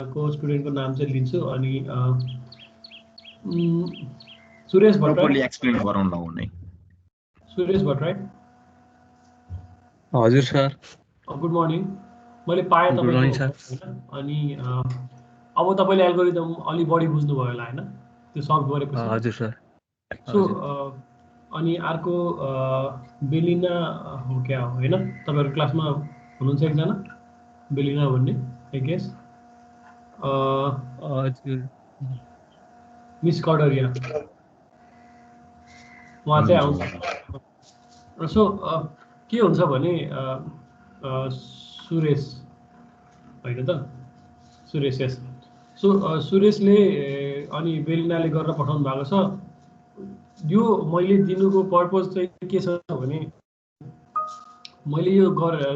को स्टुडेन्टको नाम चाहिँ लिन्छु अनि सुरेश भट्टराई प्रपरली एक्सप्लेन गराउन हुने सुरेश भट्टराई हजुर सर गुड मर्निङ मैले पाएँ गुड मर्निङ तपाईको सर हैन अनि अब तपाईले एल्गोरिदम अलि बढी बुझ्नु भयो होला हैन त्यो सल्भ गरेपछि हजुर सर सो अनि अर्को बेलिना हो क्या हो हैन तपाईहरु क्लासमा हुनुहुन्छ एकजना बेलिना भन्ने आई गेस हजुर मिस कर्डरिया उहाँ चाहिँ आउँछ सो के हुन्छ भने सुरेश होइन त सुरेश यस सो सुरेशले अनि बेलिनाले गरेर पठाउनु भएको छ यो मैले दिनुको पर्पज चाहिँ के छ भने मैले यो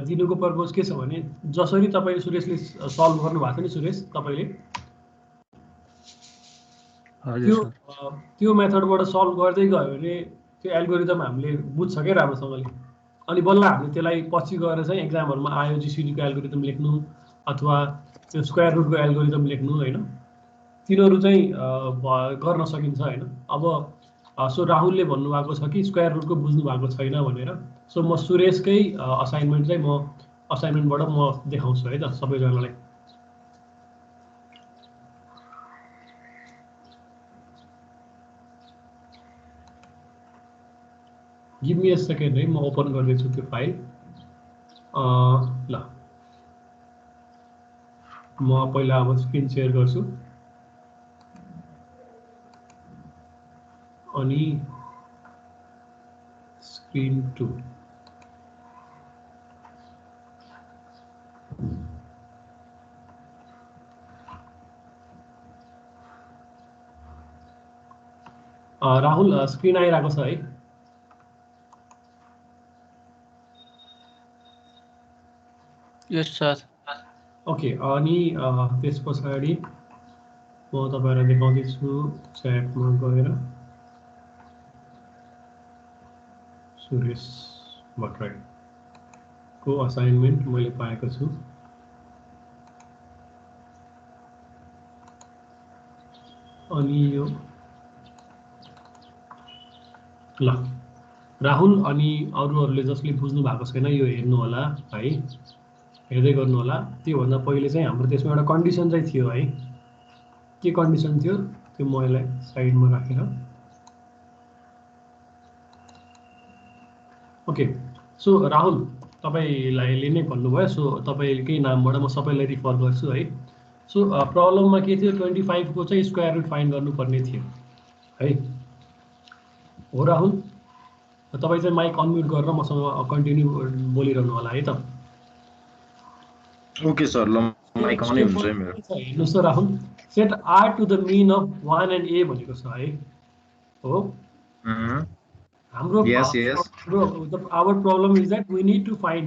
दिनुको पर्पज के छ भने जसरी तपाईले सुरेशले सल्भ गर्नु भएको छ नि सुरेश तपाईले त्यो मेथडबाट सल्भ गर्दै गयो भने त्यो एल्गोरिदम हामीले बुझ्छ के राम्रोसँगले अनि बल्ल हामीले त्यसलाई पछि गएर चाहिँ एक्जामहरुमा आयो जीसीडी को एल्गोरिदम लेख्नु अथवा त्यो स्क्वायर रुटको एल्गोरिदम लेख्नु हैन तिनीहरु चाहिँ गर्न सकिन्छ हैन अब सो राहुलले भन्नुभएको छ कि स्क्वायर रुटको बुझ्नु भएको छैन भनेर सो म सुरेशकै असाइनमेन्ट चाहिँ म असाइनमेन्टबाट म देखाउँछु है त सबैजनालाई गिभ मी अ सेकेन्ड है म ओपन गर्दैछु त्यो फाइल ल म पहिला अब स्क्रिन शेयर गर्छु अनि स्क्रिन 2 राहुल स्क्रिन आइरहेको छ है यस सर ओके अनि त्यस पछाडि म तपाईहरुलाई देखाउँदैछु च्याटमा गएर सुरेश भट्टराईको असाइनमेन्ट मैले पाएको छु अनि यो ल राहुल अनि अरूहरूले जसले बुझ्नु भएको छैन यो हेर्नु होला है हेर्दै गर्नु होला त्यो भन्दा पहिले चाहिँ हाम्रो त्यसमा एउटा कन्डिसन चाहिँ थियो है के कन्डिसन थियो त्यो म यसलाई साइडमा राखेर ओके सो राहुल तपाईलाई नै भन्नुभयो सो तपाईकै नामबाट म सबैलाई रिफर गर्छु है सो प्रब्लममा के थियो 25 को चाहिँ स्क्वायर रुट फाइन्ड गर्नुपर्ने थियो है हो राहुल तपाई चाहिँ माइक अनम्युट गरेर मसँग कन्टिन्यू बोलिरहनु होला है त ओके सर ल माइक अन हुन्छ मेरो हेर्नुस् त Rahul set r to the mean of 1 and a भनेको छ है हो हाम्रो our problem is that we need to find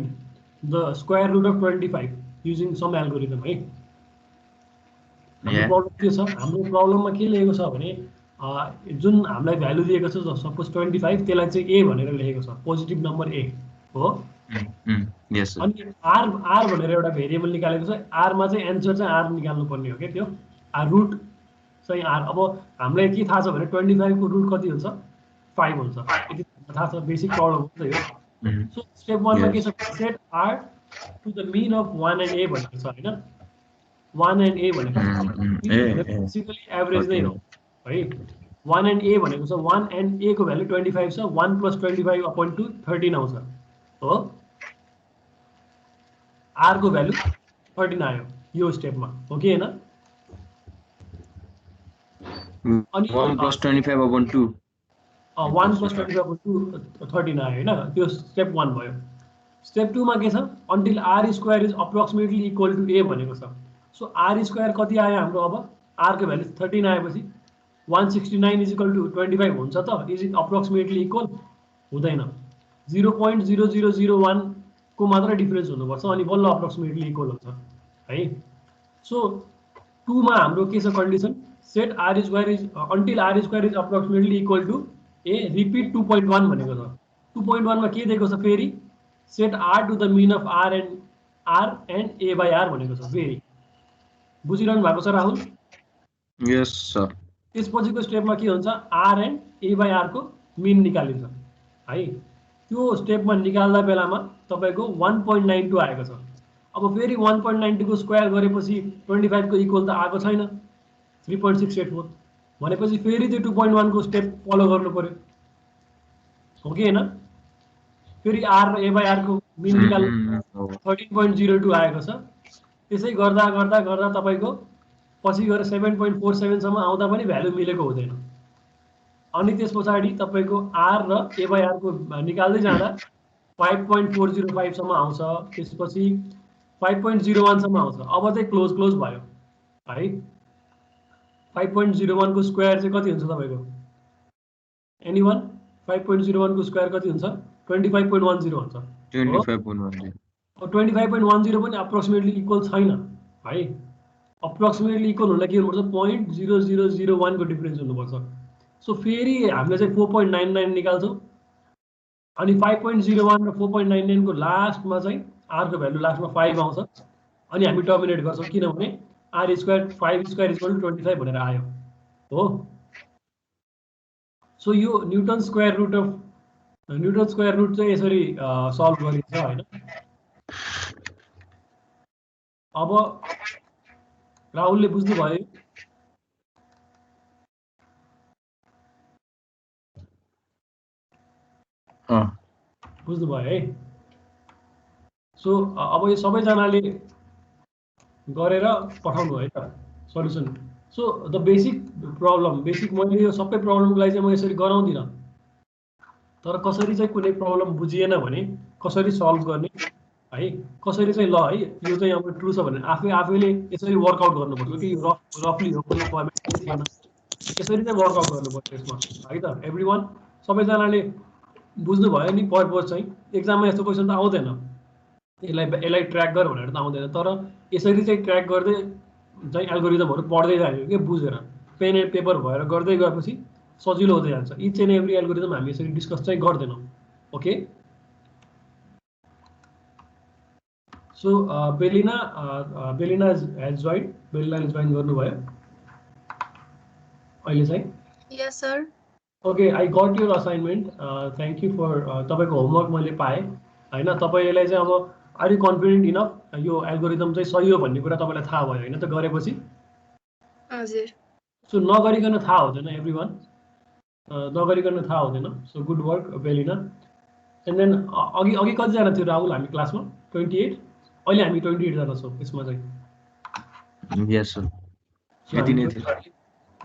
the square root of 25 using some algorithm है हाम्रो प्रब्लम के छ हाम्रो प्रब्लममा के लेखेको छ भने जुन हामीलाई भ्यालु दिएको छ सपोज 25 त्यसलाई चाहिँ a भनेर लेखेको छ पोजिटिभ नम्बर a हो यस अनि r भनेर एउटा भेरिएबल निकालेको छ r मा चाहिँ एन्सर चाहिँ r निकाल्नु पर्ने हो के त्यो रुट चाहिँ r अब हामीलाई के थाहा छ भने 25 को रुट कति हुन्छ 5 हुन्छ यति थाहा छ बेसिक प्रब्लम हो नि त यो सो स्टेप 1 मा के छ set r to the mean of 1 and a भनेको छ हैन 1 and a भनेको बेसिकली एभरेज नै हो है 1 and a भनेको छ 1 and a को भ्यालु 25 छ 1 + 25 अपॉन 2 13 आउँछ हो r को भ्यालु 13 आयो यो स्टेपमा हो कि हैन अनि 1 + 25 अपॉन 2 1 + 25 अपॉन 2 13 आयो हैन त्यो स्टेप 1 भयो स्टेप 2 मा के छ until r² is approximately equal to a भनेको छ सो r² कति आयो हाम्रो अब r को भ्यालु 13 आएपछि 169 इज इक्वल टु 25 हुन्छ त इज इट अप्रोक्सिमेटली इक्वल हुँदैन 0.0001 को मात्र डिफरेन्स हुनुपर्छ अनि बल्ल अप्रोक्सिमेटली इक्वल हुन्छ है सो 2 मा हाम्रो के छ condition set r² is until r² is approximately equal to a repeat 2.1 भनेको छ 2.1 मा के दिएको छ फेरि set r to the mean of r and a by r भनेको छ फेरि बुझिरहनु भएको छ राहुल? Yes sir. त्यसपछिको स्टेपमा के हुन्छ, आर एन्ड ए बाई आरको मिन निकालिन्छ है। त्यो स्टेपमा निकाल्दा बेलामा तपाईँको 1.92 आएको छ। अब फेरि 1.92 को स्क्वायर गरेपछि 25 को इक्वल त आएको छैन, 3.684 भनेपछि फेरि त्यो 2.1 को स्टेप फलो गर्नु पर्यो, हो कि होइन? फेरि आर र ए बाई आरको मिन निकाल्नु 13.02 आएको छ। त्यसै गर्दा गर्दा गर्दा तपाईँको पछि गएर 7.47 सम्म आउँदा पनि भ्यालु मिलेको हुँदैन। अनि त्यस पछाडि तपाईँको आर र ए बाई आरको निकाल्दै जाँदा 5.405 सम्म आउँछ, त्यसपछि 5.01 सम्म आउँछ। अब चाहिँ क्लोज क्लोज भयो है। 5.01 को स्क्वायर चाहिँ कति हुन्छ तपाईँको? एनीवन? 5.01 को स्क्वायर कति हुन्छ? 25.10 हुन्छ। 25.10। 25.10 पनि अप्रोक्सिमेटली इक्वल छैन है। अप्रोक्सिमेटली इक्वल हुनलाई के हुनुपर्छ? 0.0001 को डिफरेन्स हुनुपर्छ। सो फेरि हामीले चाहिँ 4.99 निकाल्छौँ अनि 5.01 र 4.99 को लास्टमा चाहिँ आरको भ्यालु लास्टमा 5 आउँछ अनि हामी टर्मिनेट गर्छौँ, किनभने r square 5 square equal to 25 भनेर आयो हो। सो यो न्युटन स्क्वायर रुट चाहिँ यसरी सल्भ गरिन्छ होइन। अब राहुलले बुझ्नु भयो? बुझ्नुभयो है? सो अब यो सबैजनाले गरेर पठाउनु है त solution. So the basic problem, मैले यो सबै प्रब्लमको लागि चाहिँ म यसरी गराउँदिनँ, तर कसरी चाहिँ कुनै प्रब्लम बुझिएन भने कसरी सल्भ गर्ने है, कसरी चाहिँ ल है यो चाहिँ अब ट्रु छ भने आफैले यसरी वर्कआउट गर्नुपर्छ कि रफली हो कुनै फर्मेट थिएन, यसरी चाहिँ वर्कआउट गर्नुपर्छ यसमा है त। एभ्रिवान सबैजनाले बुझ्नुभयो नि पर्पज चाहिँ? एक्जाममा यस्तो क्वेसन त आउँदैन, यसलाई ट्र्याक गर भनेर त आउँदैन, तर यसरी चाहिँ ट्र्याक गर्दै चाहिँ एल्गोरिदमहरू पढ्दै जाने के बुझेर पेन एन्ड पेपर भएर गर्दै गएपछि सजिलो हुँदै जान्छ। इच एन्ड एभ्री एल्गोरिदम हामी यसरी डिस्कस चाहिँ गर्दैनौँ। Okay, so Belina has join, बेलिनाले जोइन गर्नुभयो अहिले चाहिँ? Yes sir. Okay, I got your assignment, thank you for तपाईँको होमवर्क मैले पाएँ होइन। तपाईँलाई चाहिँ अब आर यु कन्फिडेन्ट इनफ यो एल्गोरिदम चाहिँ सही हो भन्ने कुरा तपाईँलाई थाहा भयो होइन त गरेपछि? हजुर। सो नगरिकन थाहा हुँदैन एभ्रिवान, नगरिकन थाहा हुँदैन। So good work Belina. And then अघि कतिजना थियो राहुल हामी क्लासमा? 28। अहिले हामी 28 जना छौँ यसमा चाहिँ। यस सर, यति नै थियो।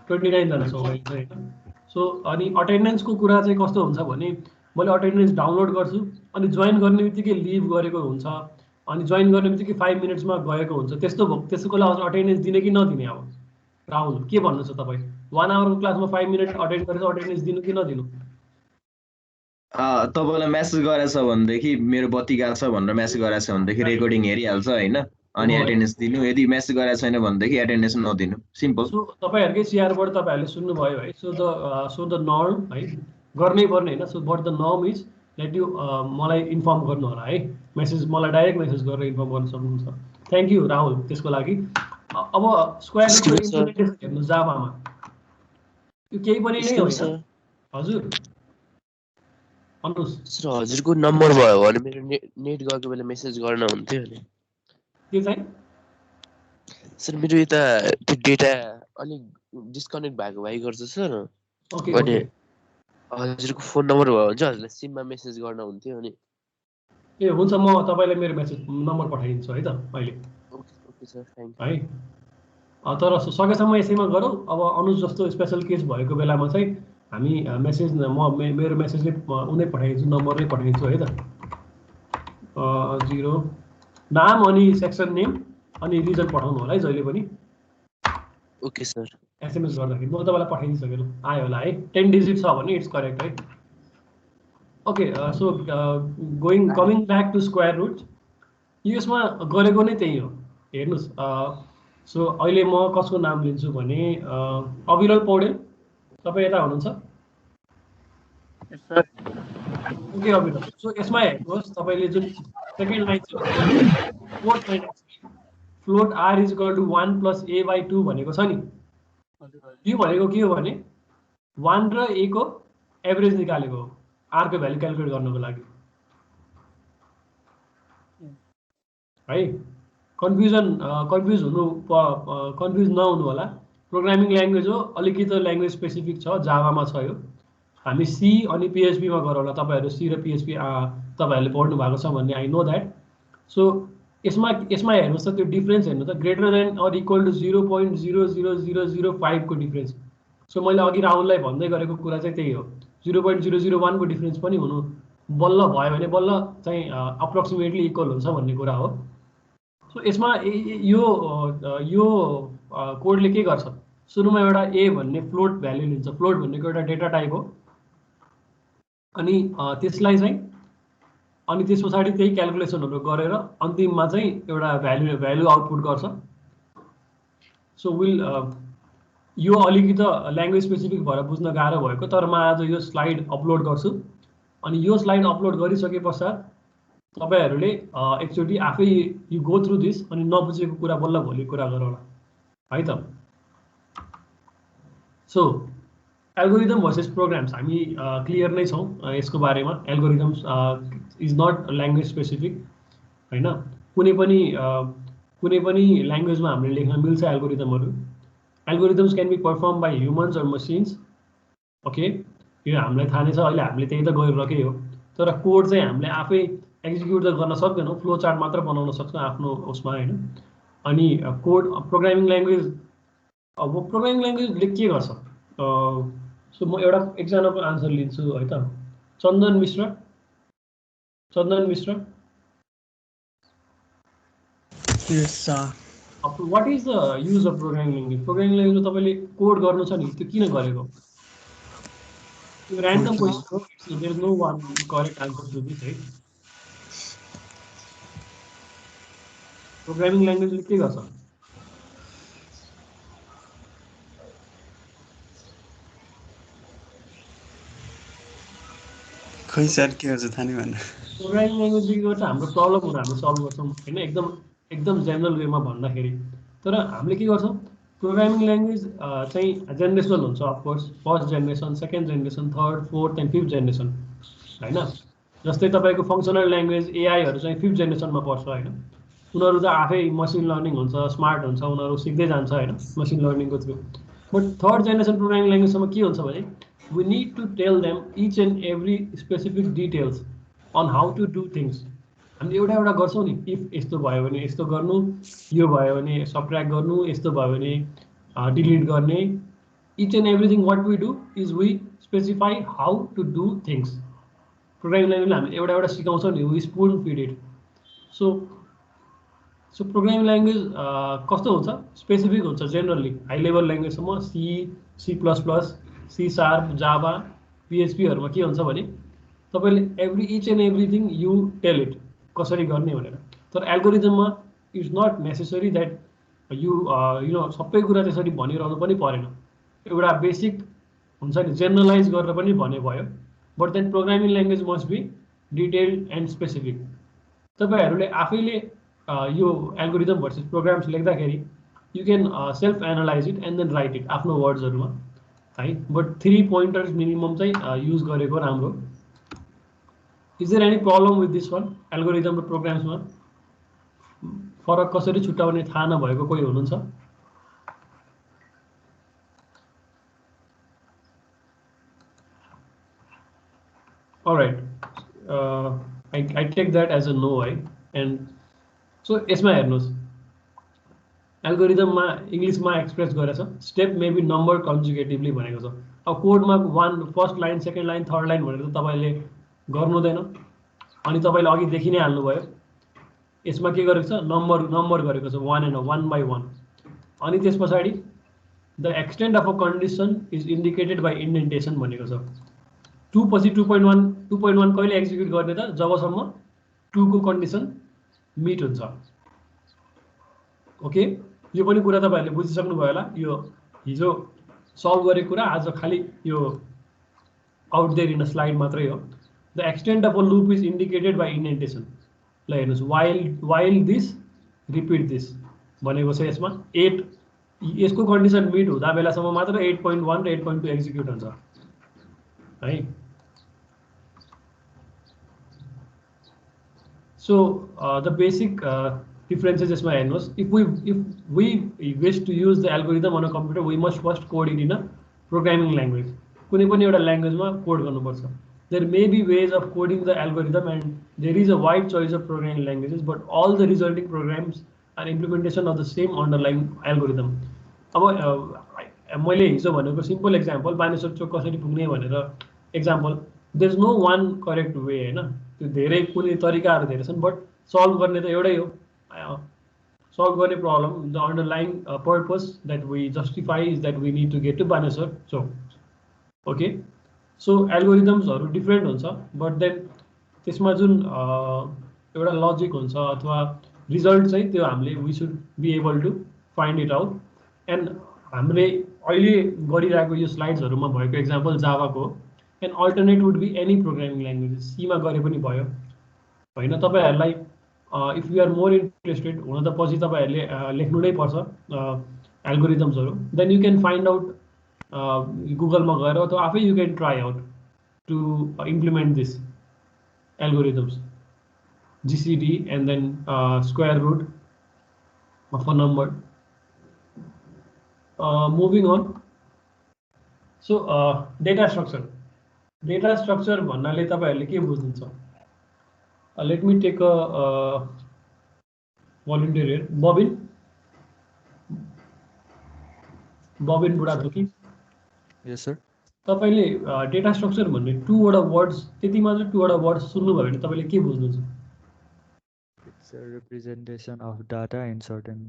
29 जना छौँ अहिले चाहिँ होइन। सो अनि अटेन्डेन्सको कुरा चाहिँ कस्तो हुन्छ भने मैले अटेन्डेन्स डाउनलोड गर्छु अनि जोइन गर्ने बित्तिकै लिभ गरेको हुन्छ अनि जोइन गर्ने बित्तिकै 5 मिनट्समा गएको हुन्छ। त्यसको लागि अटेन्डेन्स दिने कि नदिने? अब राहुल के भन्नु छ तपाईँ? 1 आवरको क्लासमा 5 मिनट अटेन्ड गरेर अटेन्डेन्स दिनु कि नदिनु? तपाईँलाई मेसेज गरेछ भनेदेखि मेरो बत्ती गएको छ भनेर मेसेज गरेछ भनेदेखि रेकर्डिङ हेरिहाल्छ होइन, अनि एटेन्डेन्स दिनु। यदि मेसेज गरेको छैन भनेदेखि एटेन्डेन्स नदिनु, सिम्पल। सो तपाईँहरूकै सिआरबाट तपाईँहरूले सुन्नुभयो है। सो द नर्म है, गर्नै पर्ने होइन। सो बट द नर्म इज द्याट यु मलाई इन्फर्म गर्नु होला है, मेसेज मलाई डाइरेक्ट मेसेज गरेर इन्फर्म गर्न सक्नुहुन्छ। थ्याङ्क यू राहुल त्यसको लागि। अब स्क्वायर रुटको इम्प्लिमेन्टेसन हेर्नु जाभामा, यो केही पनि नै होइन। हजुर भन्नुहोस् सर। हजुरको नम्बर भयो भने मेरो नेट गएको बेला मेसेज गर्न हुन्थ्यो नि। के चाहिँ? सर मेरो यता त्यो डेटा अलिक डिस्कनेक्ट भएको गर्छ सर। अनि हजुरको फोन नम्बर भयो भने चाहिँ हजुरलाई सिममा मेसेज गर्न हुन्थ्यो नि। ए हुन्छ, म तपाईँलाई मेरो मेसेज नम्बर पठाइदिन्छु है त अहिले। ओके सर, थ्याङ्क है। तर सकेसम्म यसैमा गरौँ। अब अनुज जस्तो स्पेसल केस भएको बेलामा चाहिँ हामी मेसेज मेरो मेसेजले उनै पठाइदिन्छु, नम्बर नै पठाइदिन्छु है त। 0 नाम अनि सेक्सन नेम अनि रिजन पठाउनु होला है जहिले पनि। Okay sir. एसएमएस गर्दाखेरि म तपाईँलाई पठाइदिइसकेँ, आयो होला है। 10 डिजिट छ भने इट्स करेक्ट है। Okay, so coming back to square root, यसमा गरेको नै त्यही हो। हेर्नुहोस्, सो अहिले म कसको नाम लिन्छु भने अविरल पौडेल, तपाईँ यता हुनुहुन्छ? ओके अविरल, सो यसमा हेर्नुहोस् तपाईँले जुन second line, float r is equal to 1 plus a by 2 भनेको छ नि, यो भनेको के हो भने 1 र a को एभरेज निकालेको हो r को भ्यालु क्यालकुलेट गर्नको लागि है। कन्फ्युज नहुनु होला, प्रोग्रामिङ ल्याङ्ग्वेज हो, अलिकति ल्याङ्ग्वेज स्पेसिफिक छ, जावामा छ यो। हामी सी अनि पिएचपीमा गरौँ होला, तपाईँहरू सी र पिएचपी तपाईँहरूले पढ्नु भएको छ भन्ने आई नो द्याट। सो यसमा हेर्नुहोस् त त्यो डिफ्रेन्स हेर्नु त, greater than or equal to 0.00005 को डिफ्रेन्स। सो मैले अघि राहुललाई भन्दै गरेको कुरा चाहिँ त्यही हो, 0.001 को डिफ्रेन्स पनि हुनु बल्ल भयो भने बल्ल चाहिँ अप्रोक्सिमेटली इक्वल हुन्छ भन्ने कुरा हो। सो यसमा यो कोडले के गर्छ, सुरुमा एउटा ए भन्ने फ्लोट भ्याल्यु लिन्छ, फ्लोट भनेको एउटा डेटा टाइप हो, अनि त्यसलाई चाहिँ अनि त्यस पछाडि त्यही क्यालकुलेसनहरू गरेर अन्तिममा चाहिँ एउटा भ्याल्यु आउटपुट गर्छ। सो यो अलिकति ल्याङ्ग्वेज स्पेसिफिक भएर बुझ्न गाह्रो भएको, तर म आज यो स्लाइड अपलोड गर्छु, अनि यो स्लाइड अपलोड गरिसके पश्चात तपाईहरूले एकचोटि आफै यु गो थ्रु दिस, अनि नबुझेको कुरा बल्ल भोलि कुरा गरौँला है त। सो एल्गोरिदम भर्सेस प्रोग्राम्स हामी क्लियर नै छौँ यसको बारेमा। Algorithms is not language specific होइन, कुनै पनि ल्याङ्ग्वेजमा हामीले लेख्न मिल्छ एल्गोरिदमहरू। Algorithms can be perform by humans or machines, okay, यो हामीलाई थाहा नै छ, अहिले हामीले त्यही त गरिरहेकै हो। तर कोड चाहिँ हामीले आफै एक्जिक्युट त गर्न सक्दैनौँ, फ्लो चार्ट मात्र बनाउन सक्छौँ आफ्नो उसमा होइन। अनि कोड प्रोग्रामिङ ल्याङ्ग्वेज, अब प्रोग्रामिङ ल्याङ्ग्वेजले के गर्छ, सो म एउटा एकजनाको आन्सर लिन्छु है त। Chandan Mishra, what is the use of programming language? Programming ल्याङ्ग्वेजमा तपाईँले कोड गर्नु छ नि, त्यो किन गरेको? त्यो ऱ्यान्डम क्वेसन हो, there is no one correct answer to this है। प्रोग्रामिङ ल्याङ्ग्वेजले के गर्छ? खोइ सर के गर्छ थाहा नै भएन। प्रोग्रामिङ ल्याङ्ग्वेजले के गर्छ, हाम्रो प्रब्लमहरू हामीले सल्भ गर्छौँ होइन, एकदम जेनरल वेमा भन्दाखेरि। तर हामीले के गर्छौँ, प्रोग्रामिङ ल्याङ्ग्वेज चाहिँ जेनेरेसनल हुन्छ, of course first generation, second generation, third, fourth and fifth generation होइन। जस्तै तपाईँको फङ्सनल ल्याङ्ग्वेज एआईहरू चाहिँ फिफ्थ जेनेरेसनमा पर्छ होइन, उनीहरू त आफै मसिन लर्निङ हुन्छ, स्मार्ट हुन्छ, उनीहरू सिक्दै जान्छ होइन मसिन लर्निङको थ्रु। बट थर्ड जेनेरेसन प्रोग्रामिङ ल्याङ्ग्वेजसम्म के हुन्छ भने, we need to tell them each and every specific details on how to do things. हामीले एउटा गर्छौँ नि, इफ यस्तो भयो भने यस्तो गर्नु, यो भयो भने सबट्र्याक्ट गर्नु, यस्तो भयो भने डिलिट गर्ने, each and everything what we do is we specify how to do things. Programming ल्याङ्ग्वेजले हामीले एउटा सिकाउँछौँ नि, we spoon feed it. So programming language कस्तो हुन्छ, स्पेसिफिक हुन्छ जेनरली, हाई लेभल ल्याङ्ग्वेजसम्म सी++, सी शार्प, जावा, पिएचपीहरूमा के हुन्छ भने तपाईँले each and everything you tell it कसरी गर्ने भनेर। तर एल्गोरिदममा it's not necessary that you सबै कुरा त्यसरी भनिरहनु पनि परेन, एउटा बेसिक हुन्छ नि, जेनरलाइज गरेर पनि भने भयो। But then programming language must be detailed and specific. तपाईँहरूले आफैले यो एल्गोरिदम भर्सेस प्रोग्राम्स लेख्दाखेरि you can self analyse it and then write it आफ्नो वर्ड्सहरूमा है। बट 3 पोइन्टर्स मिनिमम चाहिँ युज गरेको राम्रो। Is there any problem with this one? Algorithm र प्रोग्राम्समा फरक कसरी छुट्याउने थाहा नभएको कोही हुनुहुन्छ? Alright, I take that as a no है। एन्ड सो यसमा हेर्नुहोस्, एल्गोरिदममा इङ्ग्लिसमा एक्सप्रेस गरेछ, स्टेप मे बी नम्बर कन्जुगेटिभली भनेको छ। अब कोडमा first line, second line, third line भनेर त तपाईँले गर्नु हुँदैन, अनि तपाईँले अघिदेखि नै हाल्नुभयो। यसमा के गरेको छ, नम्बर गरेको छ, 1 by 1। अनि त्यस पछाडि the extent of a condition is indicated by indentation भनेको छ। 2 पछि 2.1 कहिले एक्जिक्युट गर्ने त, जबसम्म 2 को कन्डिसन मिट हुन्छ। ओके, यो पनि कुरा तपाईँहरूले बुझिसक्नुभयो होला। यो हिजो सल्भ गरेको कुरा आज खालि यो out there in a slide मात्रै हो। The extent of a loop is indicated by indentation. ल हेर्नुहोस्, वाइल दिस रिपिट दिस, भनेको छ यसमा 8 यसको कन्डिसन मिट हुँदा बेलासम्म मात्र 8.1 र 8.2 एक्जिक्युट हुन्छ है। So the basic differences is my heर्नुहोस्, if we wish to use the algorithm on a computer, we must first code it in a programming language. कुनै पनि एउटा ल्याङ्ग्वेजमा कोड गर्नुपर्छ. There may be ways of coding the algorithm and there is a wide choice of programming languages, but all the resulting programs are implementation of the same underlying algorithm. अब मैले हिजो भनेको simple example Baneshwar चोक कसरी पुग्ने भनेर example, there is no one correct way हैन, त्यो धेरै कुनै तरिकाहरू धेरै छन्, बट सल्भ गर्ने त एउटै हो. सल्भ गर्ने problem, the underlying purpose that we justify is that we need to get to Baneshwar Chowk. Okay, so एल्गोरिदम्सहरू डिफ्रेन्ट हुन्छ, बट देन त्यसमा जुन एउटा लजिक हुन्छ अथवा रिजल्ट चाहिँ त्यो हामीले we should be able to find it out. And हामीले अहिले गरिरहेको यो स्लाइड्सहरूमा भएको एक्जाम्पल जावाको हो. And alternate would be any programming languages, सीमा गरे पनि भयो होइन. तपाईँहरूलाई if you are more interested, हुन त पछि तपाईँहरूले लेख्नु नै पर्छ एल्गोरिदम्सहरू, then you can find out गुगलमा गएर अथवा आफै you can try out to implement this algorithms, GCD and then square root of a number. Moving on, so data structure. Data structure भन्नाले तपाईहरुले के बुझ्नुहुन्छ? Let me take a volunteer here. Bobin Budhathoki. Yes sir. तपाईले data structure भन्ने टुवटा words, त्यति मात्र टुवटा words सुन्नुभयो भने तपाईले के बुझ्नुहुन्छ? It's a representation of data in certain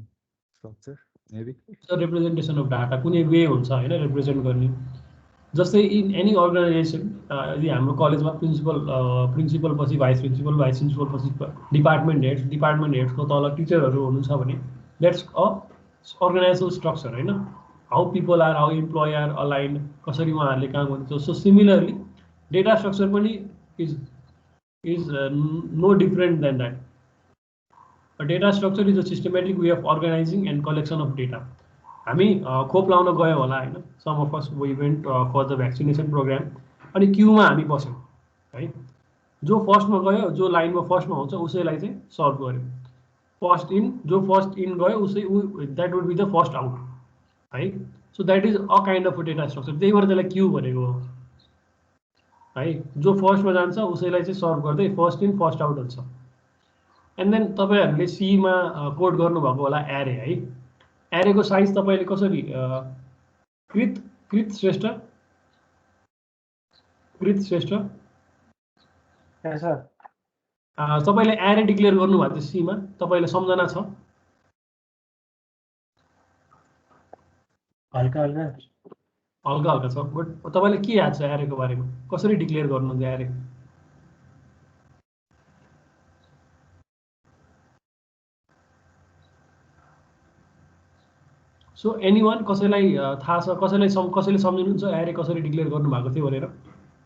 structure, maybe. It's a representation of data. कुनै वे हुन्छ हैन रिप्रेजेन्ट गर्ने. जस्तै इन एनी अर्गनाइजेसन, यदि हाम्रो कलेजमा प्रिन्सिपल पछि भाइस प्रिन्सिपल पछि डिपार्टमेन्ट हेड्सको तल टिचरहरू हुनुहुन्छ भने द्याट्स अ अर्गनाइजेसनल स्ट्रक्चर हैन. How people are, how employee are aligned, कसरी उहाँहरूले काम गर्नुहुन्छ. सो सिमिलरली डेटा स्ट्रक्चर पनि is no different than that. A data structure is a systematic way of organizing and collection of data. हामी खोप लाउन गयो होला हैन, some of us we went for the vaccination program, अनि क्यूमा हामी बस्यौँ है. जो फर्स्टमा गयो, जो लाइनमा फर्स्टमा हुन्छ उसैलाई चाहिँ सर्भ गर्यो. फर्स्ट इन, जो फर्स्ट इन गयो उसै that would be the first out है. So that is a kind of a data structure. त्यही भएर त्यसलाई क्यू भनेको हो है. जो फर्स्टमा जान्छ उसैलाई चाहिँ सर्भ गर्दै फर्स्ट इन फर्स्ट आउट हुन्छ. एन्ड देन तपाईहरुले सीमा कोड गर्नुभएको होला एरे है. एरेको साइज तपाईले कसरी कृत श्रेष्ठ तपाईले एरे डिक्लेयर गर्नुभएको थियो सीमा, तपाईले सम्झना छ? हल्का हल्का छ, बट तपाईले के याद छ एरेको बारेमा? कसरी डिक्लेयर गर्नुहुन्छ एरे? सो एनीवन, कसैलाई थाहा छ, कसैले सम्झिनुहुन्छ एरे कसरी डिक्लेयर गर्नुभएको थियो भनेर?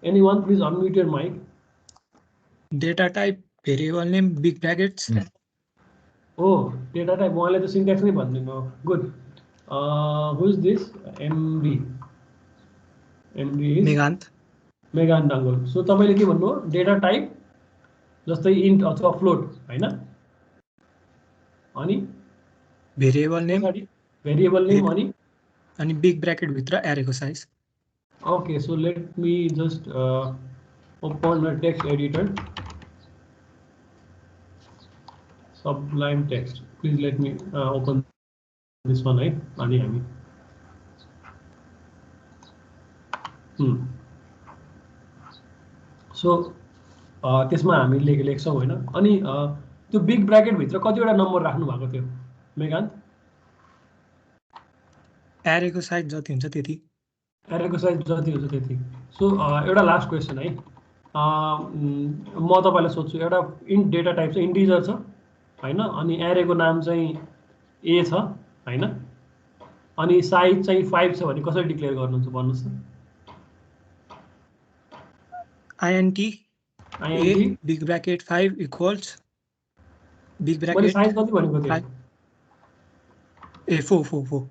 Anyone please unmute your mic. Data type, variable name, big brackets. हो, डेटा टाइप उहाँले त सिन्ट्याक्स नै भनिदिनु हो. Good. Who is this? MD is Meghant Dangol. So तपाईले के भन्नु हो? डेटा टाइप जस्तै इन्ट अथवा फ्लोट हैन, अनि भेरिएबल नेम अनि बिग ब्रैकेट भित्र एरेको size. Okay, so let me just open a text editor, Sublime Text. Please let me open this one, right? अनि हामी सो त्यसमा हामी लेख्छौँ होइन. अनि त्यो बिग ब्रैकेट भित्र कतिवटा नम्बर राख्नु भएको थियो मेघान्त? एरेको साइज जति हुन्छ त्यति. एरेको साइज जति हुन्छ त्यति. सो एउटा लास्ट क्वेसन है, म तपाईँलाई सोध्छु. एउटा इन्ट डेटा टाइप चाहिँ इन्टिजर छ होइन, अनि एरेको नाम चाहिँ ए छ होइन, अनि साइज चाहिँ 5 छ भने कसरी डिक्लेयर गर्नुहुन्छ भन्नुहोस् त? INT big bracket 5 equals big bracket size कति भनेको थियो? ए 4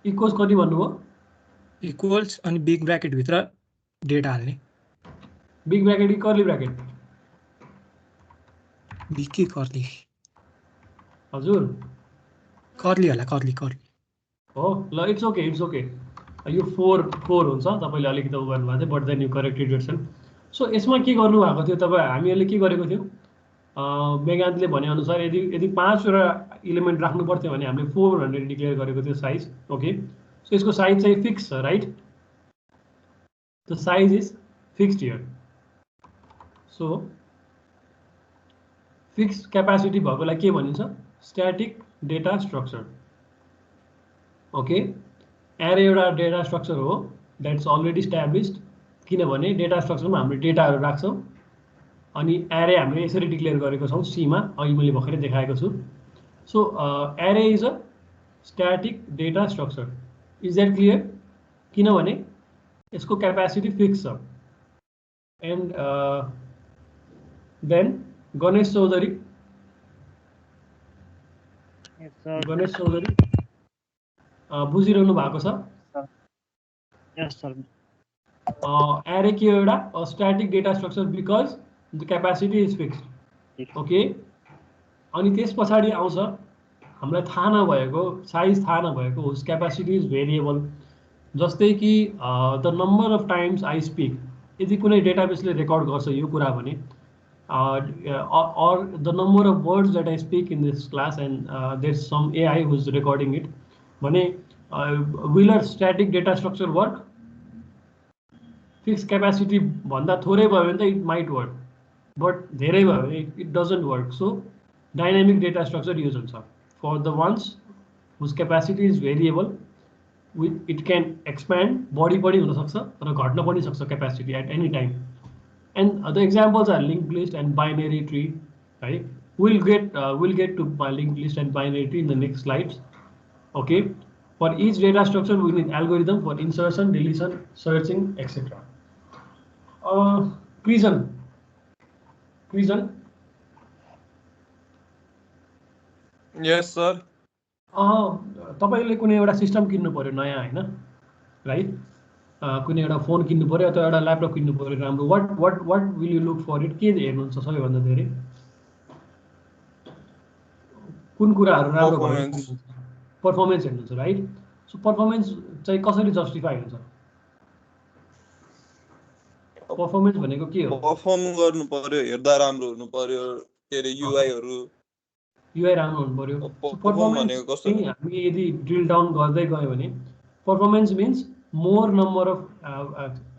इक्वल्स कति भन्नुभयो? इक्वल्स अनि बिग ब्र्याकेट भित्र डेटा हाल्ने बिग ब्र्याकेट कि कर्ली ब्र्याकेट? बिग कि कर्ली हजुर कर्ली होला कर्ली हो ल इट्स ओके यो 4 हुन्छ तपाईँले अलिकति उ गर्नुभएको थियो but then you corrected yourself. So यसमा के गर्नुभएको थियो तपाईँ हामीहरूले के गरेको थियो मेघान्तले भनेअनुसार यदि 5वटा इलिमेन्ट राख्नु पर्थ्यो भने हामीले 400 डिक्लेयर गरेको थियो साइज। ओके सो यसको साइज चाहिँ फिक्स छ right, the size is fixed here. So fix capacity भएकोलाई के भनिन्छ? Static data structure. ओके एरे एउटा डेटा स्ट्रक्चर हो द्याट्स अलरेडी स्ट्याब्लिस्ड, किनभने डेटा स्ट्रक्चरमा हामीले डेटाहरू राख्छौँ अनि एरे हामीले यसरी डिक्लेयर गरेको छौँ सीमा, अघि मैले भर्खरै देखाएको छु। सो एरे is a static data structure. Is that clear? किनभने यसको क्यापासिटी फिक्स छ। एन्ड देन गणेश चौधरी बुझिरहनु भएको छ? यस सर। एरे के हो? एउटा static data structure because the capacity is fixed. Okay अनि त्यस पछाडि आउँछ हामीलाई थाहा नभएको साइज, थाहा नभएको होस् क्यापासिटी इज भेरिएबल। जस्तै कि the number of times I speak, यदि कुनै डेटाबेसले रेकर्ड गर्छ यो कुरा भने or the number of words that I speak in this class and there's some AI who's recording it, भने will a static data structure work? Fixed capacity भन्दा थोरै भयो भने त it might work, but धेरै भयो भने it doesn't work. So dynamic data structure use हुन्छ for the ones whose capacity is variable. It can expand, बढी पनि हुन सक्छ र घट्न पनि सक्छ capacity at any time. And the examples are linked list and binary tree, right? We'll get to linked list and binary tree in the next slides. Okay, for each data structure we need algorithm for insertion, deletion, searching, etc. Reason yes sir. तपाईले कुनै एउटा system किन्नु पर्यो नयाँ हैन, right? कुनै एउटा phone किन्नु पर्यो अथवा एउटा ल्यापटप किन्नु पर्यो राम्रो, what will you look for it? के हेर्नुहुन्छ सबैभन्दा धेरै? कुन कुराहरू राम्रो भयो? पर्फर्मेन्स हेर्नुहुन्छ, राइट? सो पर्फर्मेन्स चाहिँ कसरी जस्टिफाई हुन्छ? पर्फर्मेन्स भनेको के हो? परफर्म गर्नु पर्यो, हेर्दा राम्रो हुनु पर्यो, के रे युआई राम्रो हुनु पर्यो। परफर्म भनेको कस्तो? हामी यदि ड्रिल डाउन गर्दै गयो भने performance means more number of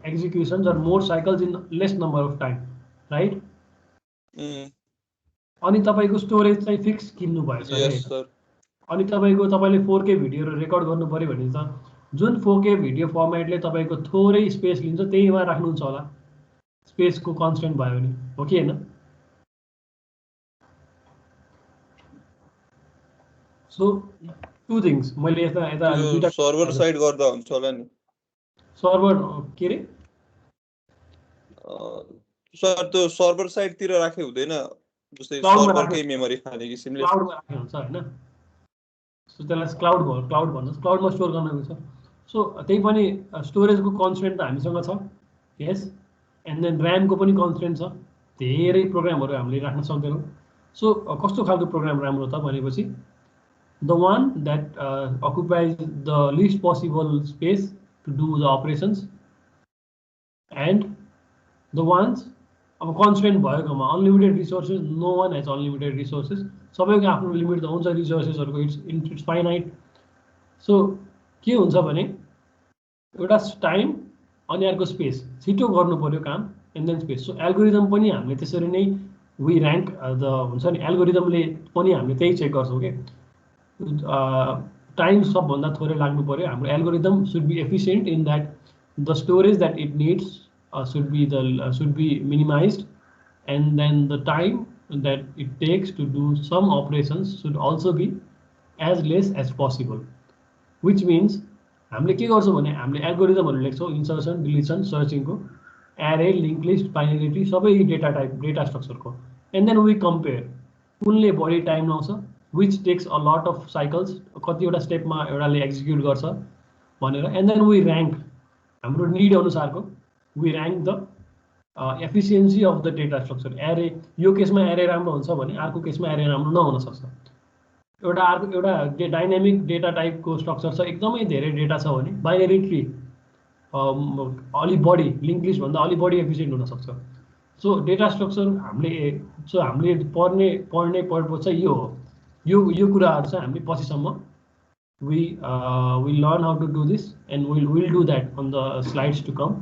executions or more cycles in less number of time, right? अनि तपाईको स्टोरेज चाहिँ फिक्स किन्नु भएछ। yes sir. अनि तपाईले 4K भिडियो रेकर्ड गर्नु पर्यो भने त जुन 4K भिडियो फर्मेटले तपाईको थोरै स्पेस लिन्छ त्यहीमा राख्नुहुन्छ होला, स्पेसको कन्स्ट्रेन्ट भयो भने, हो कि हैन? सो टु थिंग्स मैले यता दुईटा सर्भर साइड गर्दा हुन्छ होला नि। सर्भर के रे सर त्यो सर्भर साइड तिर राखे हुँदैन, जस्तै सर्भरकै मेमोरी खाने किसिमले क्लाउडमा राखे हुन्छ हैन? सो त्यसलाई क्लाउड भन्नुस्, क्लाउडमा स्टोर गर्नको छ। सो त्यही पनि स्टोरेजको कन्स्ट्रेन्ट त हामीसँग छ, यस, एन्ड देन र्यामको पनि कन्स्ट्रेन्ट छ। धेरै प्रोग्रामहरू हामीले राख्न सक्दैनौँ। सो कस्तो खालको प्रोग्राम राम्रो त भनेपछि the one that occupies the least possible space to do the operations and the ones अब constraint भएकोमा unlimited resources, no one has unlimited resources, सबैको आफ्नो लिमिट त हुन्छ रिसोर्सेसहरुको, इट्स फाइनाइट। सो के हुन्छ भने एउटा टाइम अनि अर्को स्पेस, छिटो गर्नु पर्यो काम and then space. So algorithm पनि हामीले त्यसरी नै वी र्याङ्क द हुन्छ नि, एल्गोरिदमले पनि हामीले त्यही चेक गर्छौँ के टाइम सबभन्दा थोरै लाग्नु पर्यो। हाम्रो algorithm should be efficient in that the storage that it needs should be minimized, and then the time that it takes to do some operations should also be as less as possible, which means हामीले के गर्छौँ भने हामीले एल्गोरिदमहरू लेख्छौँ insertion, deletion, सर्चिङको, array, link list, binary tree, सबै data type data स्ट्रक्चरको, and then we compare कुनले बढी टाइम लाउँछ which takes a lot of cycles, कतिवटा स्टेपमा एउटाले एक्जिक्युट गर्छ भनेर, एन्ड देन वी ऱ्याङ्क हाम्रो निड अनुसारको we rank the efficiency of the data structure. Array यो केसमा एरे राम्रो हुन्छ भने अर्को केसमा एरे राम्रो नहुनसक्छ। एउटा डाइनामिक डेटा टाइपको स्ट्रक्चर छ, एकदमै धेरै डेटा छ भने बाइनरी ट्री अलि बढी लिङ्क लिस्ट भन्दा अलि बढी एफिसियन्ट हुनसक्छ। सो डेटा स्ट्रक्चर हामीले पढ्ने पर्पज चाहिँ यो हो। यो कुराहरू चाहिँ हामीले पछिसम्म we learn how to do this and we'll do that on the slides to come.